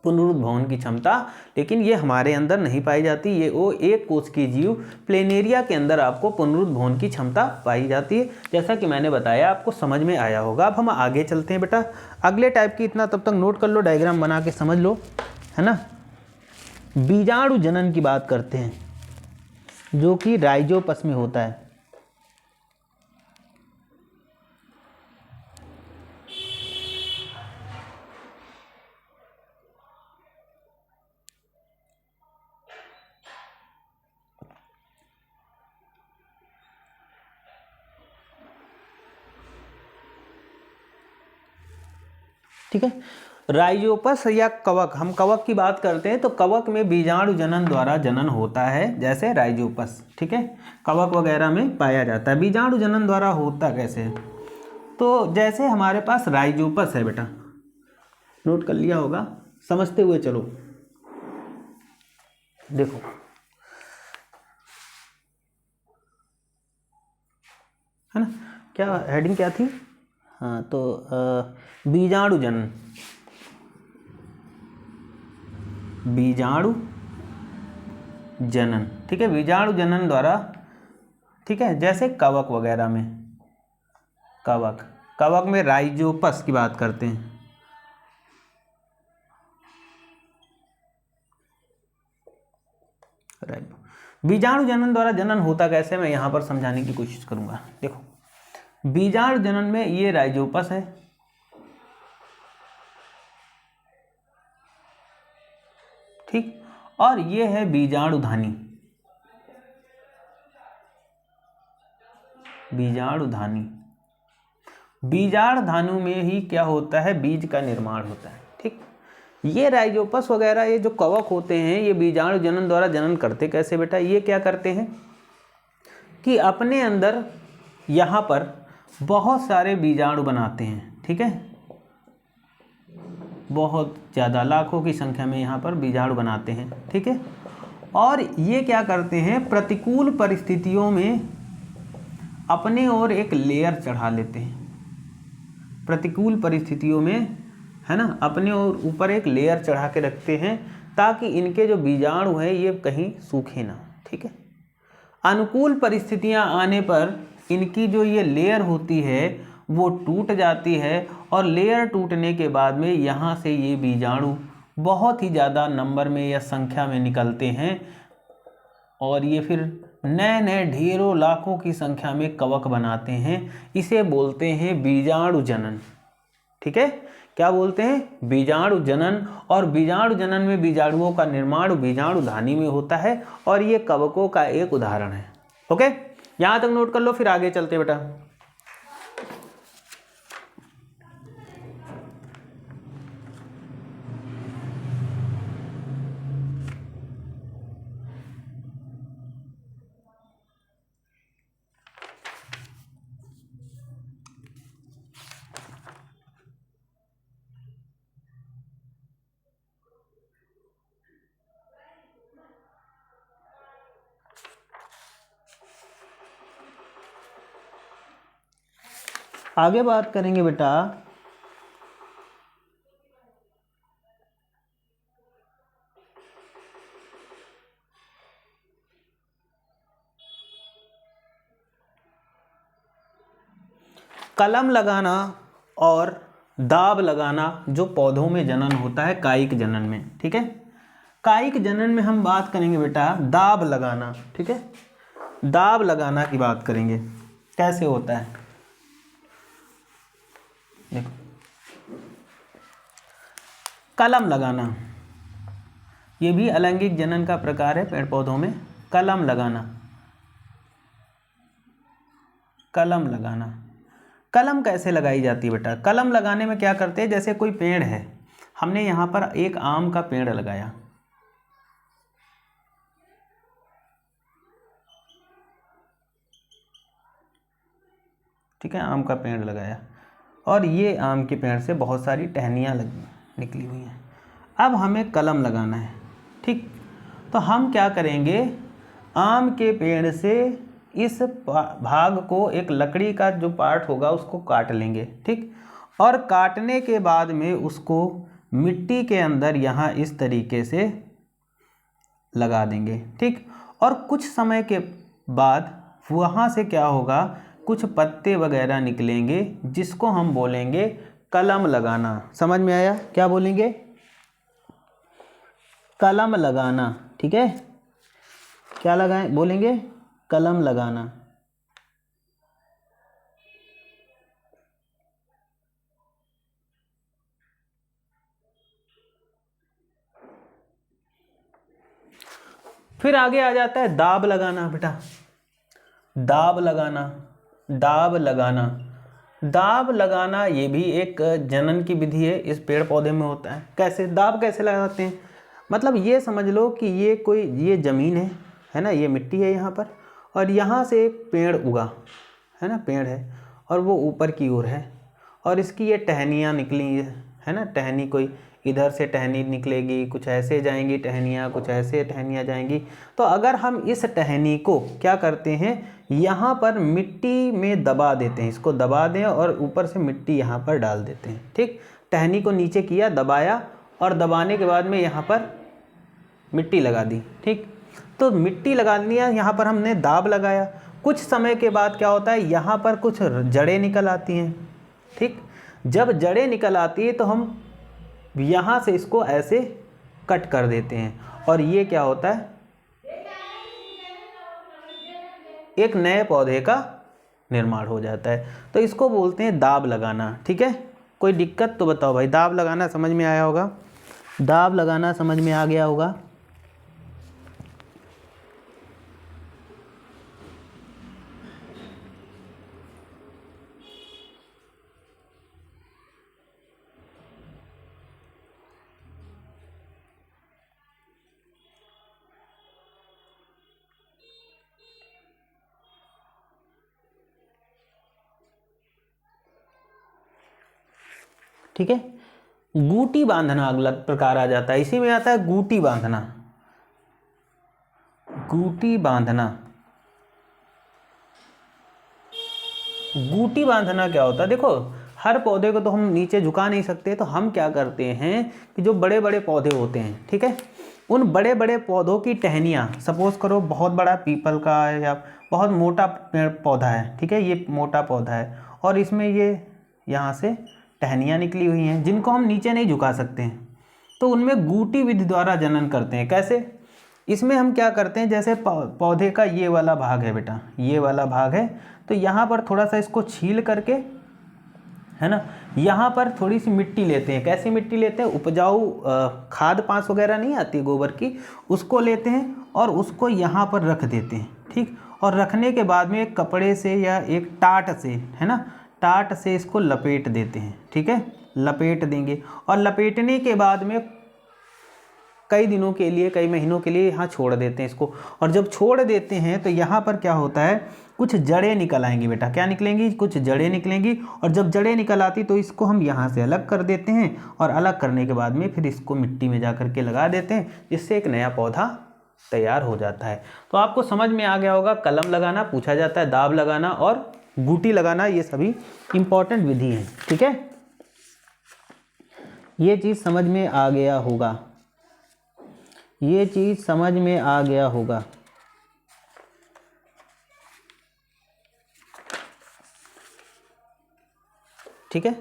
पुनरुद्भवन की क्षमता। लेकिन ये हमारे अंदर नहीं पाई जाती, ये वो एक कोशिकीय जीव प्लेनेरिया के अंदर आपको पुनरुद्भवन की क्षमता पाई जाती है। जैसा कि मैंने बताया, आपको समझ में आया होगा। अब हम आगे चलते हैं बेटा, अगले टाइप की। इतना तब तक नोट कर लो, डायग्राम बना के समझ लो, है ना। बीजाणु जनन की बात करते हैं, जो कि राइजोपस में होता है। ठीक है, राइजोपस या कवक, हम कवक की बात करते हैं तो कवक में बीजाणु जनन द्वारा जनन होता है, जैसे राइजोपस, ठीक है, कवक वगैरह में पाया जाता है। बीजाणु जनन द्वारा होता कैसे है, तो जैसे हमारे पास राइजोपस है बेटा, नोट कर लिया होगा, समझते हुए चलो। देखो है ना, क्या हेडिंग क्या थी, हाँ, तो बीजाणु जनन, बीजाणु जनन, ठीक है, बीजाणु जनन द्वारा, ठीक है। जैसे कवक वगैरह में, कवक में राइजोपस की बात करते हैं, बीजाणु जनन द्वारा जनन होता कैसे, मैं यहां पर समझाने की कोशिश करूंगा। देखो, बीजाणु जनन में ये राइजोपस है, ठीक, और ये है बीजाणुधानी। बीजाणुधानी, बीजाणुधानु में ही क्या होता है, बीज का निर्माण होता है, ठीक। ये राइजोपस वगैरह, ये जो कवक होते हैं, ये बीजाणु जनन द्वारा जनन करते कैसे बेटा, ये क्या करते हैं कि अपने अंदर यहाँ पर बहुत सारे बीजाणु बनाते हैं, ठीक है, बहुत ज़्यादा, लाखों की संख्या में यहाँ पर बीजाणु बनाते हैं, ठीक है। और ये क्या करते हैं, प्रतिकूल परिस्थितियों में अपने ओर एक लेयर चढ़ा लेते हैं, प्रतिकूल परिस्थितियों में, है ना, अपने और ऊपर एक लेयर चढ़ा के रखते हैं ताकि इनके जो बीजाणु हैं ये कहीं सूखे ना, ठीक है। अनुकूल परिस्थितियां आने पर इनकी जो ये लेयर होती है वो टूट जाती है और लेयर टूटने के बाद में यहाँ से ये बीजाणु बहुत ही ज़्यादा नंबर में या संख्या में निकलते हैं और ये फिर नए नए ढेरों लाखों की संख्या में कवक बनाते हैं। इसे बोलते हैं बीजाणु जनन, ठीक है। क्या बोलते हैं, बीजाणु जनन। और बीजाणु जनन में बीजाणुओं का निर्माण बीजाणुधानी में होता है और ये कवकों का एक उदाहरण है। ओके, यहाँ तक नोट कर लो, फिर आगे चलते बेटा। आगे बात करेंगे बेटा कलम लगाना और दाब लगाना, जो पौधों में जनन होता है कायिक जनन में। ठीक है, कायिक जनन में हम बात करेंगे बेटा दाब लगाना। ठीक है, दाब लगाना की बात करेंगे, कैसे होता है देखो। कलम लगाना ये भी अलैंगिक जनन का प्रकार है पेड़ पौधों में। कलम लगाना, कलम लगाना, कलम कैसे लगाई जाती है बेटा? कलम लगाने में क्या करते हैं, जैसे कोई पेड़ है, हमने यहाँ पर एक आम का पेड़ लगाया, ठीक है, आम का पेड़ लगाया और ये आम के पेड़ से बहुत सारी टहनियाँ निकली हुई हैं। अब हमें कलम लगाना है। ठीक, तो हम क्या करेंगे, आम के पेड़ से इस भाग को, एक लकड़ी का जो पार्ट होगा उसको काट लेंगे। ठीक, और काटने के बाद में उसको मिट्टी के अंदर यहाँ इस तरीके से लगा देंगे। ठीक, और कुछ समय के बाद वहाँ से क्या होगा, कुछ पत्ते वगैरह निकलेंगे जिसको हम बोलेंगे कलम लगाना। समझ में आया? क्या बोलेंगे? कलम लगाना। ठीक है, क्या लगाएं, बोलेंगे कलम लगाना। फिर आगे आ जाता है दाब लगाना बेटा, दाब लगाना, दाब लगाना, दाब लगाना ये भी एक जनन की विधि है, इस पेड़ पौधे में होता है। कैसे दाब कैसे लगाते हैं, मतलब ये समझ लो कि ये ज़मीन है ना, ये मिट्टी है यहाँ पर, और यहाँ से एक पेड़ उगा है ना, पेड़ है और वो ऊपर की ओर है और इसकी ये टहनियाँ निकली है ना, टहनी कोई इधर से टहनी निकलेगी, कुछ ऐसे जाएंगी टहनियाँ, कुछ ऐसे टहनियाँ जाएंगी। तो अगर हम इस टहनी को क्या करते हैं, यहाँ पर मिट्टी में दबा देते हैं, इसको दबा दें और ऊपर से मिट्टी यहाँ पर डाल देते हैं। ठीक, टहनी को नीचे किया, दबाया और दबाने के बाद में यहाँ पर मिट्टी लगा दी। ठीक, तो मिट्टी लगा लिया, यहाँ पर हमने दाब लगाया। कुछ समय के बाद क्या होता है, यहाँ पर कुछ जड़ें निकल आती हैं। ठीक, जब जड़ें निकल आती है तो हम यहाँ से इसको ऐसे कट कर देते हैं और ये क्या होता है, एक नए पौधे का निर्माण हो जाता है। तो इसको बोलते हैं दाब लगाना। ठीक है, कोई दिक्कत तो बताओ भाई, दाब लगाना समझ में आया होगा? दाब लगाना समझ में आ गया होगा? ठीक है, गूटी बांधना अगला प्रकार आ जाता है, इसी में आता है गूटी बांधना। गूटी बांधना, गूटी बांधना क्या होता है, देखो हर पौधे को तो हम नीचे झुका नहीं सकते, तो हम क्या करते हैं कि जो बड़े बड़े पौधे होते हैं, ठीक है, उन बड़े बड़े पौधों की टहनियाँ, सपोज करो बहुत बड़ा पीपल का है या बहुत मोटा पेड़ पौधा है, ठीक है, ये मोटा पौधा है और इसमें ये यहाँ से टहनियाँ निकली हुई हैं जिनको हम नीचे नहीं झुका सकते हैं, तो उनमें गूटी विधि द्वारा जनन करते हैं। कैसे? इसमें हम क्या करते हैं, जैसे पौधे का ये वाला भाग है बेटा, ये वाला भाग है, तो यहाँ पर थोड़ा सा इसको छील करके, है ना, यहाँ पर थोड़ी सी मिट्टी लेते हैं। कैसी मिट्टी लेते हैं, उपजाऊ खाद पांस वगैरह नहीं आती गोबर की, उसको लेते हैं और उसको यहाँ पर रख देते हैं। ठीक, और रखने के बाद में एक कपड़े से या एक टाट से, है ना, टाट से इसको लपेट देते हैं। ठीक है, लपेट देंगे और लपेटने के बाद में कई दिनों के लिए, कई महीनों के लिए यहाँ छोड़ देते हैं इसको, और जब छोड़ देते हैं तो यहाँ पर क्या होता है, कुछ जड़ें निकल आएंगी बेटा। क्या निकलेंगी? कुछ जड़ें निकलेंगी, और जब जड़ें निकल आती तो इसको हम यहाँ से अलग कर देते हैं और अलग करने के बाद में फिर इसको मिट्टी में जा कर के लगा देते हैं, जिससे एक नया पौधा तैयार हो जाता है। तो आपको समझ में आ गया होगा, कलम लगाना पूछा जाता है, दाब लगाना और गुटी लगाना, ये सभी इंपॉर्टेंट विधि हैं। ठीक है, ये चीज़ समझ में आ गया होगा, ये चीज़ समझ में आ गया होगा। ठीक है,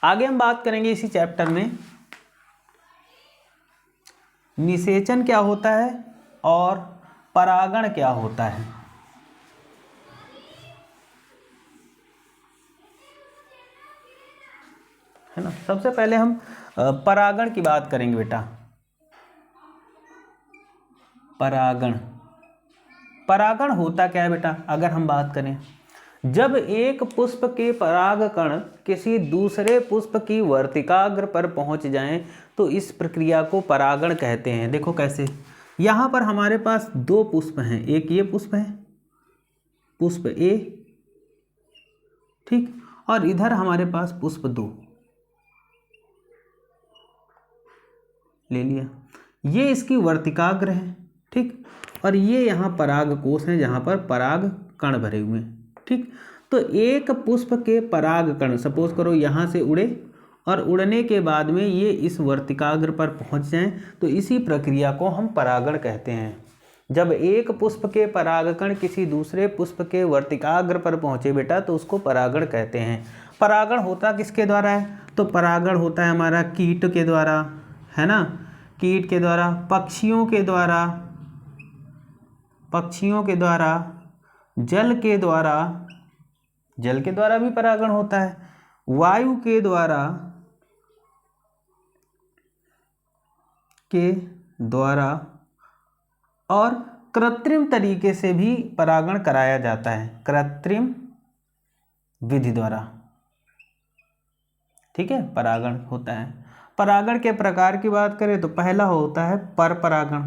आगे हम बात करेंगे इसी चैप्टर में निषेचन क्या होता है और परागण क्या होता है। है ना, सबसे पहले हम परागण की बात करेंगे बेटा। परागण, परागण होता क्या है बेटा, अगर हम बात करें, जब एक पुष्प के परागकण किसी दूसरे पुष्प की वर्तिकाग्र पर पहुंच जाएं तो इस प्रक्रिया को परागण कहते हैं। देखो कैसे, यहाँ पर हमारे पास दो पुष्प हैं, एक ये पुष्प है, पुष्प ए, ठीक, और इधर हमारे पास पुष्प दो, ले लिया, ये इसकी वर्तिकाग्र है, ठीक, और ये यहाँ पराग कोश है जहाँ पर पराग कण भरे हुए हैं। ठीक, तो एक पुष्प के पराग कण सपोज करो यहाँ से उड़े और उड़ने के बाद में ये इस वर्तिकाग्र पर पहुँच जाएं तो इसी प्रक्रिया को हम परागण कहते हैं। जब एक पुष्प के परागकण किसी दूसरे पुष्प के वर्तिकाग्र पर पहुँचे बेटा तो उसको परागण कहते हैं। परागण होता किसके द्वारा है, तो परागण होता है हमारा कीट के द्वारा, है ना, कीट के द्वारा, पक्षियों के द्वारा, पक्षियों के द्वारा, जल के द्वारा, जल के द्वारा भी परागण होता है, वायु के द्वारा, और कृत्रिम तरीके से भी परागण कराया जाता है, कृत्रिम विधि द्वारा। ठीक है, परागण होता है। परागण के प्रकार की बात करें तो पहला होता है पर परागण,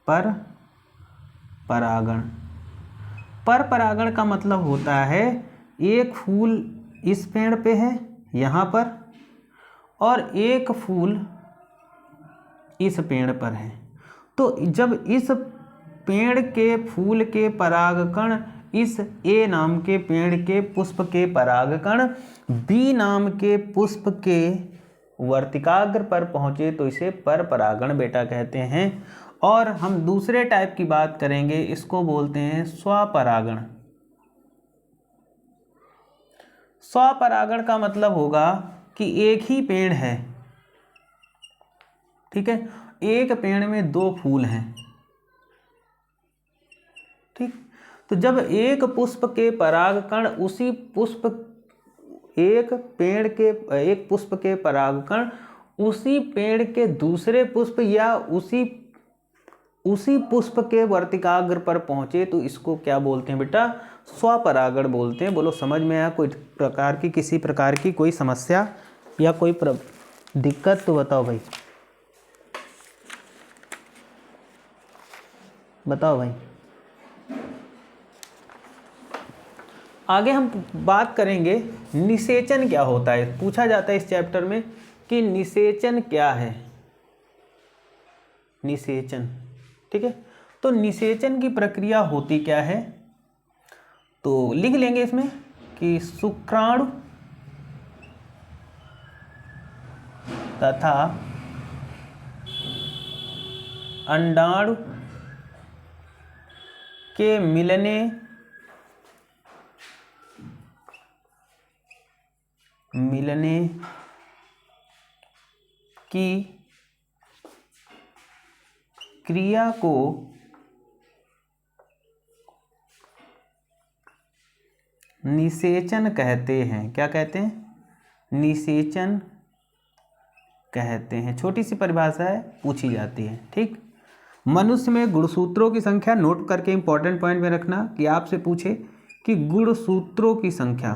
पर परागण। पर परागण का मतलब होता है एक फूल इस पेड़ पे है यहाँ पर और एक फूल इस पेड़ पर है, तो जब इस पेड़ के फूल के परागकण इस ए नाम के पेड़ के पुष्प के परागकण बी नाम के पुष्प के वर्तिकाग्र पर पहुँचे तो इसे पर परागण बेटा कहते हैं। और हम दूसरे टाइप की बात करेंगे, इसको बोलते हैं स्वपरागण। स्वपरागण का मतलब होगा कि एक ही पेड़ है, ठीक है, एक पेड़ में दो फूल हैं, ठीक, तो जब एक पुष्प के परागकण उसी पुष्प, एक पुष्प के परागकण उसी पेड़ के दूसरे पुष्प या उसी पुष्प के वर्तिकाग्र पर पहुंचे तो इसको क्या बोलते हैं बेटा, स्वपरागण बोलते हैं। बोलो समझ में आया, कोई प्रकार की किसी प्रकार की कोई समस्या या कोई दिक्कत तो बताओ भाई, बताओ भाई। आगे हम बात करेंगे निषेचन क्या होता है। पूछा जाता है इस चैप्टर में कि निषेचन क्या है, निषेचन, ठीक है, तो निषेचन की प्रक्रिया होती क्या है, तो लिख लेंगे इसमें कि शुक्राणु तथा अंडाणु के मिलने की क्रिया को निषेचन कहते हैं। क्या कहते हैं, निषेचन कहते हैं। छोटी सी परिभाषा है, पूछी जाती है, ठीक। मनुष्य में गुणसूत्रों की संख्या, नोट करके इंपॉर्टेंट पॉइंट में रखना कि आपसे पूछे कि गुणसूत्रों की संख्या,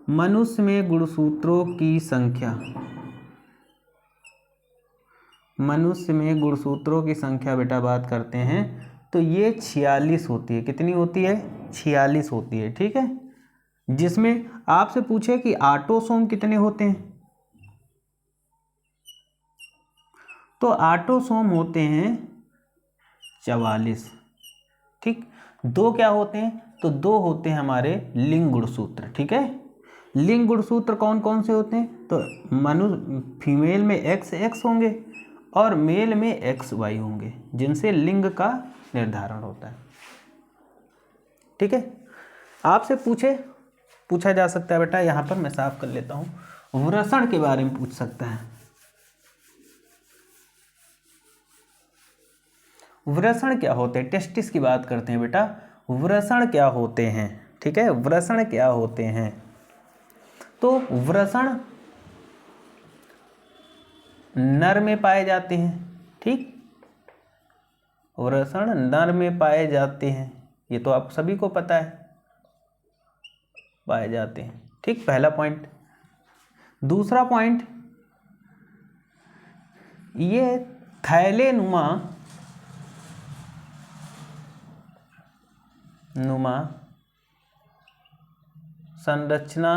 मनुष्य में गुणसूत्रों की संख्या, मनुष्य में गुणसूत्रों की संख्या बेटा बात करते हैं तो ये 46 होती है। कितनी होती है, 46 होती है, ठीक है। जिसमें आपसे पूछे कि ऑटोसोम कितने होते हैं, तो ऑटोसोम होते हैं 44, ठीक। दो क्या होते हैं? तो दो होते हैं हमारे लिंग गुणसूत्र। ठीक है, लिंग गुणसूत्र कौन कौन से होते हैं? तो फीमेल में XX होंगे और मेल में XY होंगे, जिनसे लिंग का निर्धारण होता है। ठीक है, आपसे पूछा जा सकता है बेटा, यहाँ पर मैं साफ कर लेता हूँ, वृषण के बारे में पूछ सकता है। वृषण क्या होते हैं? टेस्टिस की बात करते हैं बेटा, वृषण क्या होते हैं? ठीक है, वृषण क्या होते हैं? तो वृषण नर में पाए जाते हैं। ठीक, वृषण नर में पाए जाते हैं, ये तो आप सभी को पता है, पाए जाते हैं। ठीक, पहला पॉइंट। दूसरा पॉइंट, ये थैले नुमा संरचना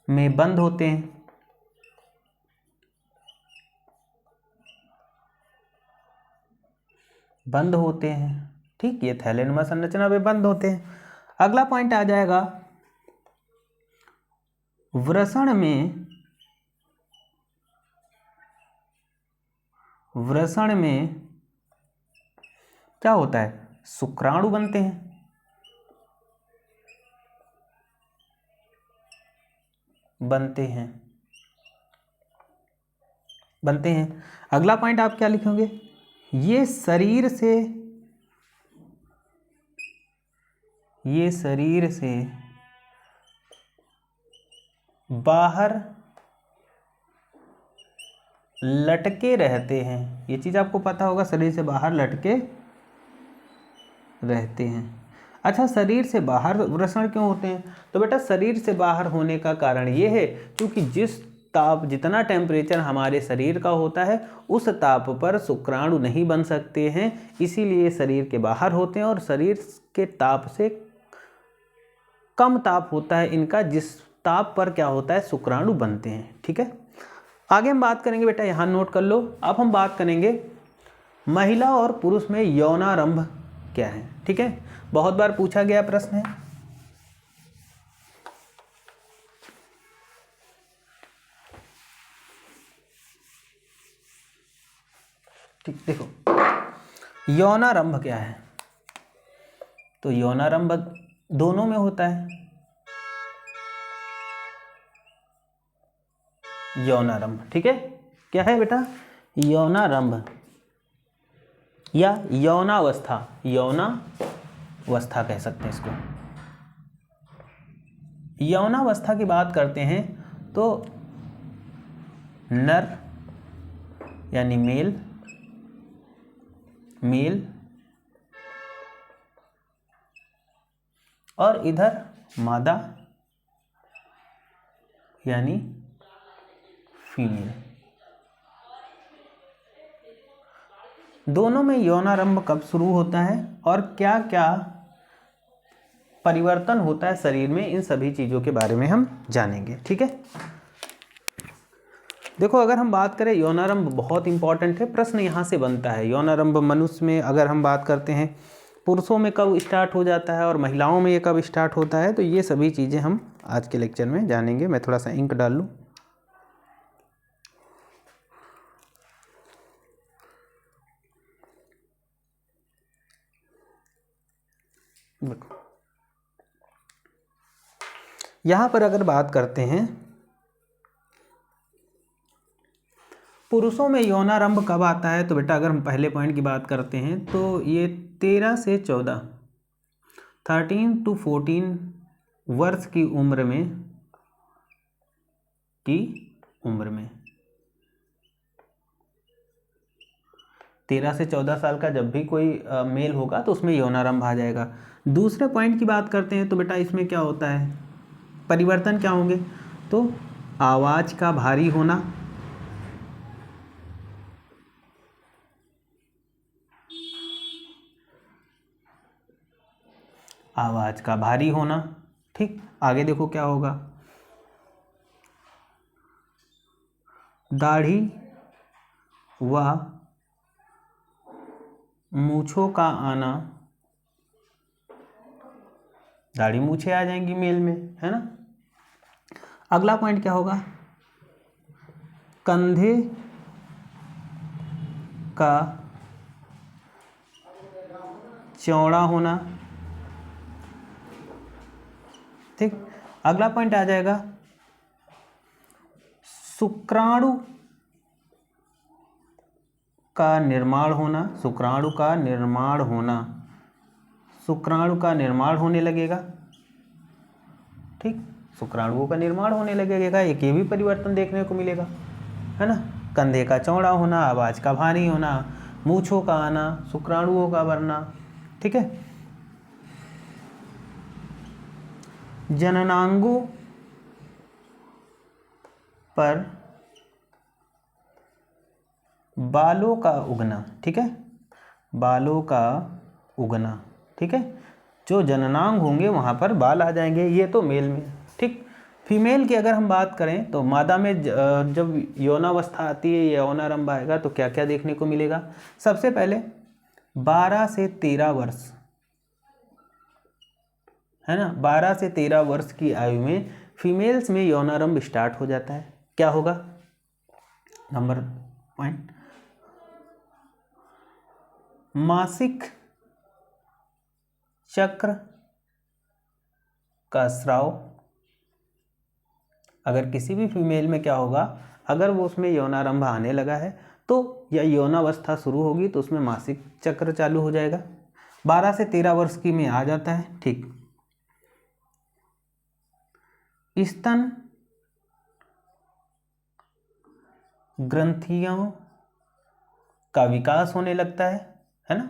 में बंद होते हैं। बंद होते हैं। ठीक, ये थैलेनुमा संरचना में बंद होते हैं। अगला पॉइंट आ जाएगा, वृषण में क्या होता है? शुक्राणु बनते हैं। बनते हैं। अगला पॉइंट आप क्या लिखोगे? ये शरीर से बाहर लटके रहते हैं। ये चीज आपको पता होगा, शरीर से बाहर लटके रहते हैं। अच्छा, शरीर से बाहर वृषण क्यों होते हैं? तो बेटा शरीर से बाहर होने का कारण ये है क्योंकि जितना टेम्परेचर हमारे शरीर का होता है उस ताप पर शुक्राणु नहीं बन सकते हैं, इसीलिए शरीर के बाहर होते हैं और शरीर के ताप से कम ताप होता है इनका, जिस ताप पर क्या होता है? शुक्राणु बनते हैं। ठीक है, आगे हम बात करेंगे बेटा, यहाँ नोट कर लो। अब हम बात करेंगे महिला और पुरुष में यौनारंभ क्या है। ठीक है, बहुत बार पूछा गया प्रश्न है। ठीक, देखो यौनारंभ क्या है? तो यौनारंभ दोनों में होता है। यौनारंभ, ठीक है, क्या है बेटा? यौनारंभ या यौनावस्था, यौनावस्था कह सकते हैं इसको। यौनावस्था की बात करते हैं तो नर यानी मेल और इधर मादा यानी फीमेल, दोनों में यौनारंभ कब शुरू होता है और क्या क्या परिवर्तन होता है शरीर में, इन सभी चीज़ों के बारे में हम जानेंगे। ठीक है, देखो अगर हम बात करें, यौनारंभ बहुत इंपॉर्टेंट है, प्रश्न यहाँ से बनता है। यौनारंभ मनुष्य में अगर हम बात करते हैं, पुरुषों में कब स्टार्ट हो जाता है और महिलाओं में ये कब स्टार्ट होता है, तो ये सभी चीज़ें हम आज के लेक्चर में जानेंगे। मैं थोड़ा सा इंक डाल लूँ। यहाँ पर अगर बात करते हैं पुरुषों में यौनारंभ कब आता है, तो बेटा अगर हम पहले पॉइंट की बात करते हैं तो ये 13 से 14 13 to 14 वर्ष की उम्र में 13 से 14 साल का जब भी कोई मेल होगा तो उसमें यौनारंभ आ जाएगा। दूसरे पॉइंट की बात करते हैं तो बेटा इसमें क्या होता है, परिवर्तन क्या होंगे? तो आवाज़ का भारी होना, आवाज़ का भारी होना। ठीक, आगे देखो क्या होगा, दाढ़ी व मूंछों का आना, दाढ़ी मूछें आ जाएंगी मेल में, है ना। अगला पॉइंट क्या होगा, कंधे का चौड़ा होना, ठीक। अगला पॉइंट आ जाएगा शुक्राणु का निर्माण होना, शुक्राणु का निर्माण होना, शुक्राणु का निर्माण होने लगेगा, ठीक। शुक्राणुओं का निर्माण होने लगेगा, एक ये भी परिवर्तन देखने को मिलेगा, है ना। कंधे का चौड़ा होना, आवाज़ का भारी होना, मूंछों का आना, शुक्राणुओं का बढ़ना, ठीक है। जननांगों पर बालों का उगना, ठीक है, बालों का उगना, ठीक है। जो जननांग होंगे वहाँ पर बाल आ जाएंगे, ये तो मेल में, ठीक। फीमेल की अगर हम बात करें तो मादा में जब यौनावस्था आती है, यौनारंभ आएगा तो क्या क्या देखने को मिलेगा। सबसे पहले 12 से 13 वर्ष, है ना, 12 से 13 वर्ष की आयु में फीमेल्स में यौनारंभ स्टार्ट हो जाता है। क्या होगा, नंबर पॉइंट, मासिक चक्र का स्राव। अगर किसी भी फीमेल में क्या होगा, अगर वो उसमें यौनारंभ आने लगा है तो या यौनावस्था शुरू होगी तो उसमें मासिक चक्र चालू हो जाएगा। 12 से 13 वर्ष की में आ जाता है, ठीक। स्तन ग्रंथियों का विकास होने लगता है ना,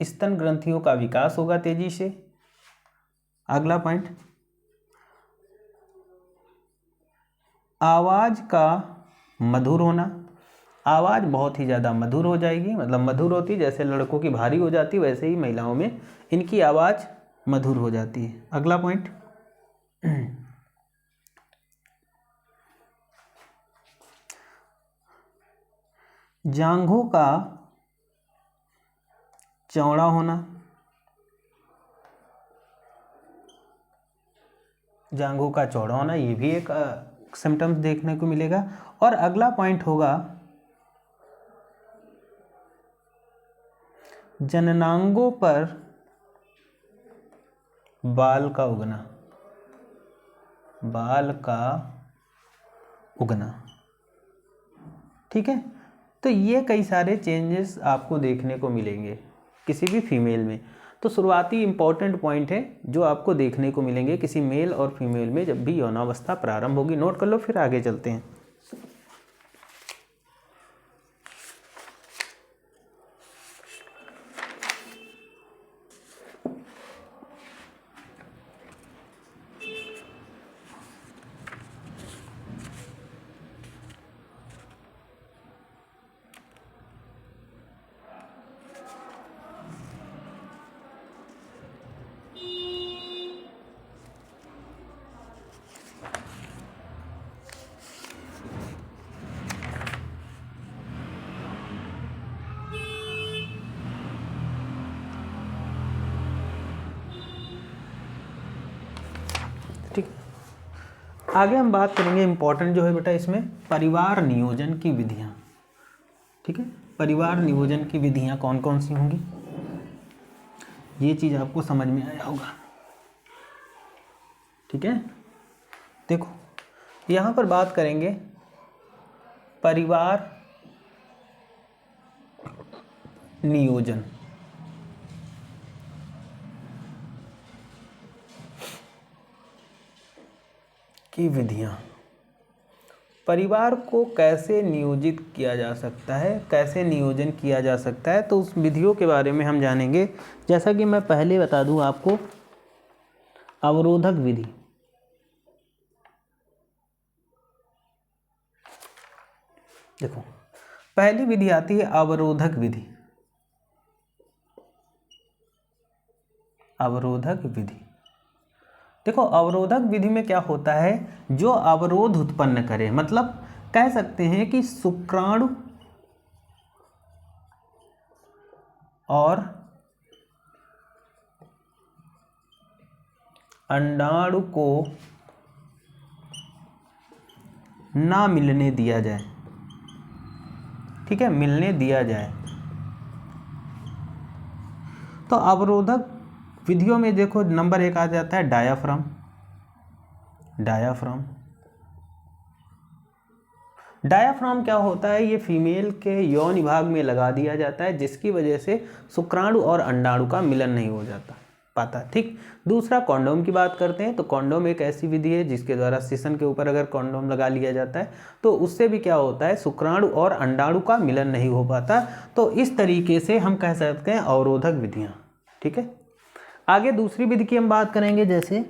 स्तन ग्रंथियों का विकास होगा तेजी से। अगला पॉइंट, आवाज का मधुर होना, आवाज बहुत ही ज़्यादा मधुर हो जाएगी, मतलब मधुर होती जैसे लड़कों की भारी हो जाती वैसे ही महिलाओं में इनकी आवाज़ मधुर हो जाती है। अगला पॉइंट, जांघों का चौड़ा होना, जांघों का चौड़ा होना, ये भी एक सिम्टम्स देखने को मिलेगा। और अगला पॉइंट होगा जननांगों पर बाल का उगना, बाल का उगना, ठीक है। तो ये कई सारे चेंजेस आपको देखने को मिलेंगे किसी भी फीमेल में। तो शुरुआती इंपॉर्टेंट पॉइंट है जो आपको देखने को मिलेंगे किसी मेल और फीमेल में जब भी यौनावस्था प्रारंभ होगी। नोट कर लो, फिर आगे चलते हैं। ठीक, आगे हम बात करेंगे इम्पोर्टेंट जो है बेटा इसमें परिवार नियोजन की विधियाँ, ठीक है। परिवार नियोजन की विधियाँ कौन कौन सी होंगी, ये चीज़ आपको समझ में आया होगा, ठीक है। देखो यहाँ पर बात करेंगे परिवार नियोजन, की विधियाँ। परिवार को कैसे नियोजित किया जा सकता है, कैसे नियोजन किया जा सकता है, तो उस विधियों के बारे में हम जानेंगे। जैसा कि मैं पहले बता दूं आपको, अवरोधक विधि, देखो पहली विधि आती है अवरोधक विधि। अवरोधक विधि, देखो अवरोधक विधि में क्या होता है, जो अवरोध उत्पन्न करे, मतलब कह सकते हैं कि शुक्राणु और अंडाणु को ना मिलने दिया जाए, ठीक है, मिलने दिया जाए। तो अवरोधक विधियों में देखो नंबर 1 आ जाता है डायाफ्राम। डायाफ्राम क्या होता है, ये फीमेल के यौन भाग में लगा दिया जाता है, जिसकी वजह से शुक्राणु और अंडाणु का मिलन नहीं हो जाता पाता, ठीक। दूसरा कॉन्डोम की बात करते हैं, तो कॉन्डोम एक ऐसी विधि है जिसके द्वारा सीसन के ऊपर अगर कॉन्डोम लगा लिया जाता है तो उससे भी क्या होता है, शुक्राणु और अंडाणु का मिलन नहीं हो पाता। तो इस तरीके से हम कह सकते हैं अवरोधक विधियां, ठीक है। आगे दूसरी विधि की हम बात करेंगे, जैसे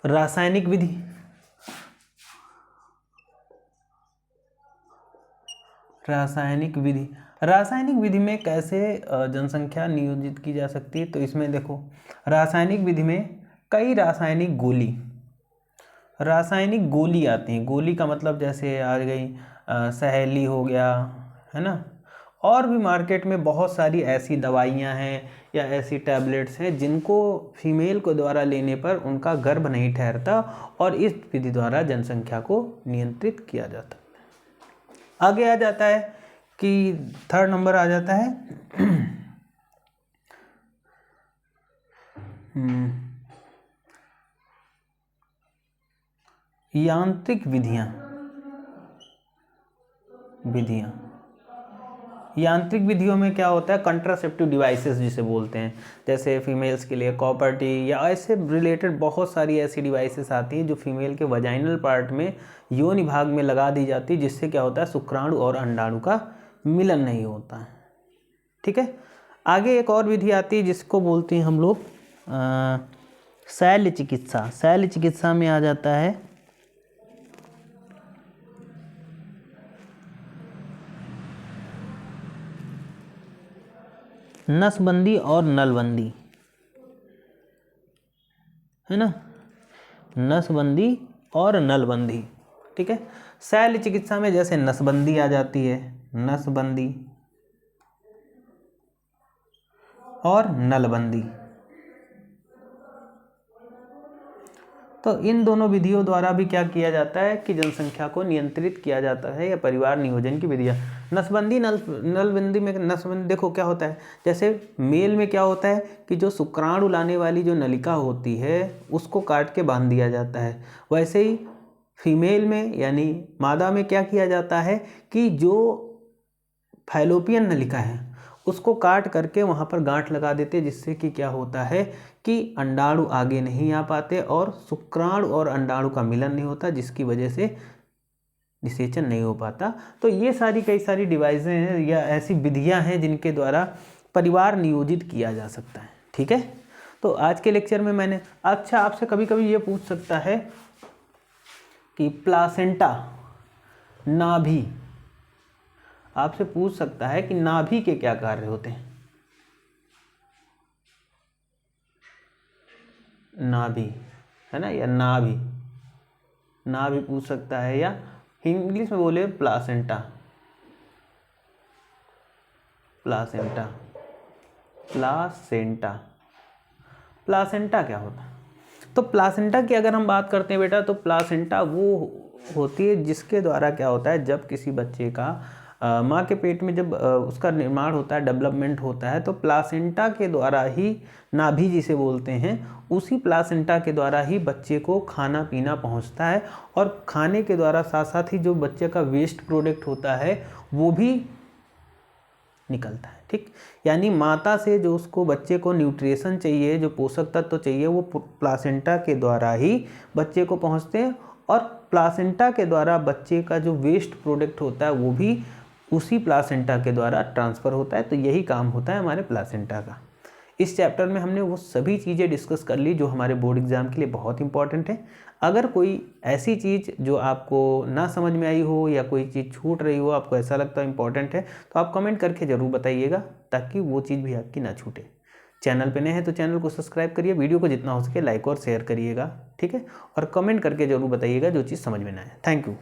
रासायनिक विधि। रासायनिक विधि में कैसे जनसंख्या नियोजित की जा सकती है, तो इसमें देखो रासायनिक विधि में कई रासायनिक गोली आती हैं। गोली का मतलब जैसे आ गई सहेली हो गया, है ना, और भी मार्केट में बहुत सारी ऐसी दवाइयाँ हैं या ऐसी टैबलेट्स हैं जिनको फीमेल को द्वारा लेने पर उनका गर्भ नहीं ठहरता, और इस विधि द्वारा जनसंख्या को नियंत्रित किया जाता है। आगे आ जाता है कि 3rd नंबर आ जाता है यांत्रिक विधियां। यांत्रिक विधियों में क्या होता है, कंट्रासेप्टिव डिवाइसेस जिसे बोलते हैं, जैसे फीमेल्स के लिए कॉपर टी या ऐसे रिलेटेड बहुत सारी ऐसी डिवाइसेस आती हैं जो फीमेल के वजाइनल पार्ट में योनि भाग में लगा दी जाती है, जिससे क्या होता है, शुक्राणु और अंडाणु का मिलन नहीं होता है, ठीक है। आगे एक और विधि आती है जिसको बोलते हैं हम लोग शैल्य चिकित्सा। शैल्य चिकित्सा में आ जाता है नसबंदी और नलबंदी, है ना, नसबंदी और नलबंदी, ठीक है। शैल्य चिकित्सा में जैसे नसबंदी आ जाती है, नसबंदी और नलबंदी। तो इन दोनों विधियों द्वारा भी क्या किया जाता है कि जनसंख्या को नियंत्रित किया जाता है, या परिवार नियोजन की विधियाँ। नसबंदी नलबंदी में नसबंदी देखो क्या होता है, जैसे मेल में क्या होता है कि जो शुक्राणु लाने वाली जो नलिका होती है उसको काट के बांध दिया जाता है। वैसे ही फीमेल में यानी मादा में क्या किया जाता है कि जो फैलोपियन नलिका है उसको काट करके वहाँ पर गांठ लगा देते, जिससे कि क्या होता है कि अंडाणु आगे नहीं आ पाते और शुक्राणु और अंडाणु का मिलन नहीं होता, जिसकी वजह से निषेचन नहीं हो पाता। तो ये सारी कई सारी डिवाइसें हैं या ऐसी विधियां हैं जिनके द्वारा परिवार नियोजित किया जा सकता है, ठीक है। तो आज के लेक्चर में मैंने अच्छा आपसे कभी कभी ये पूछ सकता है कि प्लासेंटा, नाभि, आपसे पूछ सकता है कि नाभि के क्या कार्य होते हैं। नाभि, है ना, या नाभि पूछ सकता है, या इंग्लिश में बोले प्लासेंटा। प्लासेंटा क्या होता है, तो प्लासेंटा की अगर हम बात करते हैं बेटा, तो प्लासेंटा वो होती है जिसके द्वारा क्या होता है, जब किसी बच्चे का माँ के पेट में जब उसका निर्माण होता है, डेवलपमेंट होता है, तो प्लासेंटा के द्वारा ही, नाभि जिसे बोलते हैं, उसी प्लासेंटा के द्वारा ही बच्चे को खाना पीना पहुंचता है, और खाने के द्वारा साथ साथ ही जो बच्चे का वेस्ट प्रोडक्ट होता है वो भी निकलता है, ठीक। यानी माता से जो उसको बच्चे को न्यूट्रिशन चाहिए, जो पोषक तत्व चाहिए, वो प्लासेंटा के द्वारा ही बच्चे को पहुंचते हैं, और प्लासेंटा के द्वारा बच्चे का जो वेस्ट प्रोडक्ट होता है वो भी उसी प्लासेंटा के द्वारा ट्रांसफ़र होता है। तो यही काम होता है हमारे प्लासेंटा का। इस चैप्टर में हमने वो सभी चीज़ें डिस्कस कर ली जो हमारे बोर्ड एग्ज़ाम के लिए बहुत इंपॉर्टेंट है। अगर कोई ऐसी चीज़ जो आपको ना समझ में आई हो या कोई चीज़ छूट रही हो, आपको ऐसा लगता है इंपॉर्टेंट है, तो आप कमेंट करके ज़रूर बताइएगा, ताकि वो चीज़ भी आपकी ना छूटे। चैनल पे नए हैं तो चैनल को सब्सक्राइब करिए, वीडियो को जितना हो सके लाइक और शेयर करिएगा, ठीक है। और कमेंट करके जरूर बताइएगा जो चीज़ समझ में ना आए। Thank you.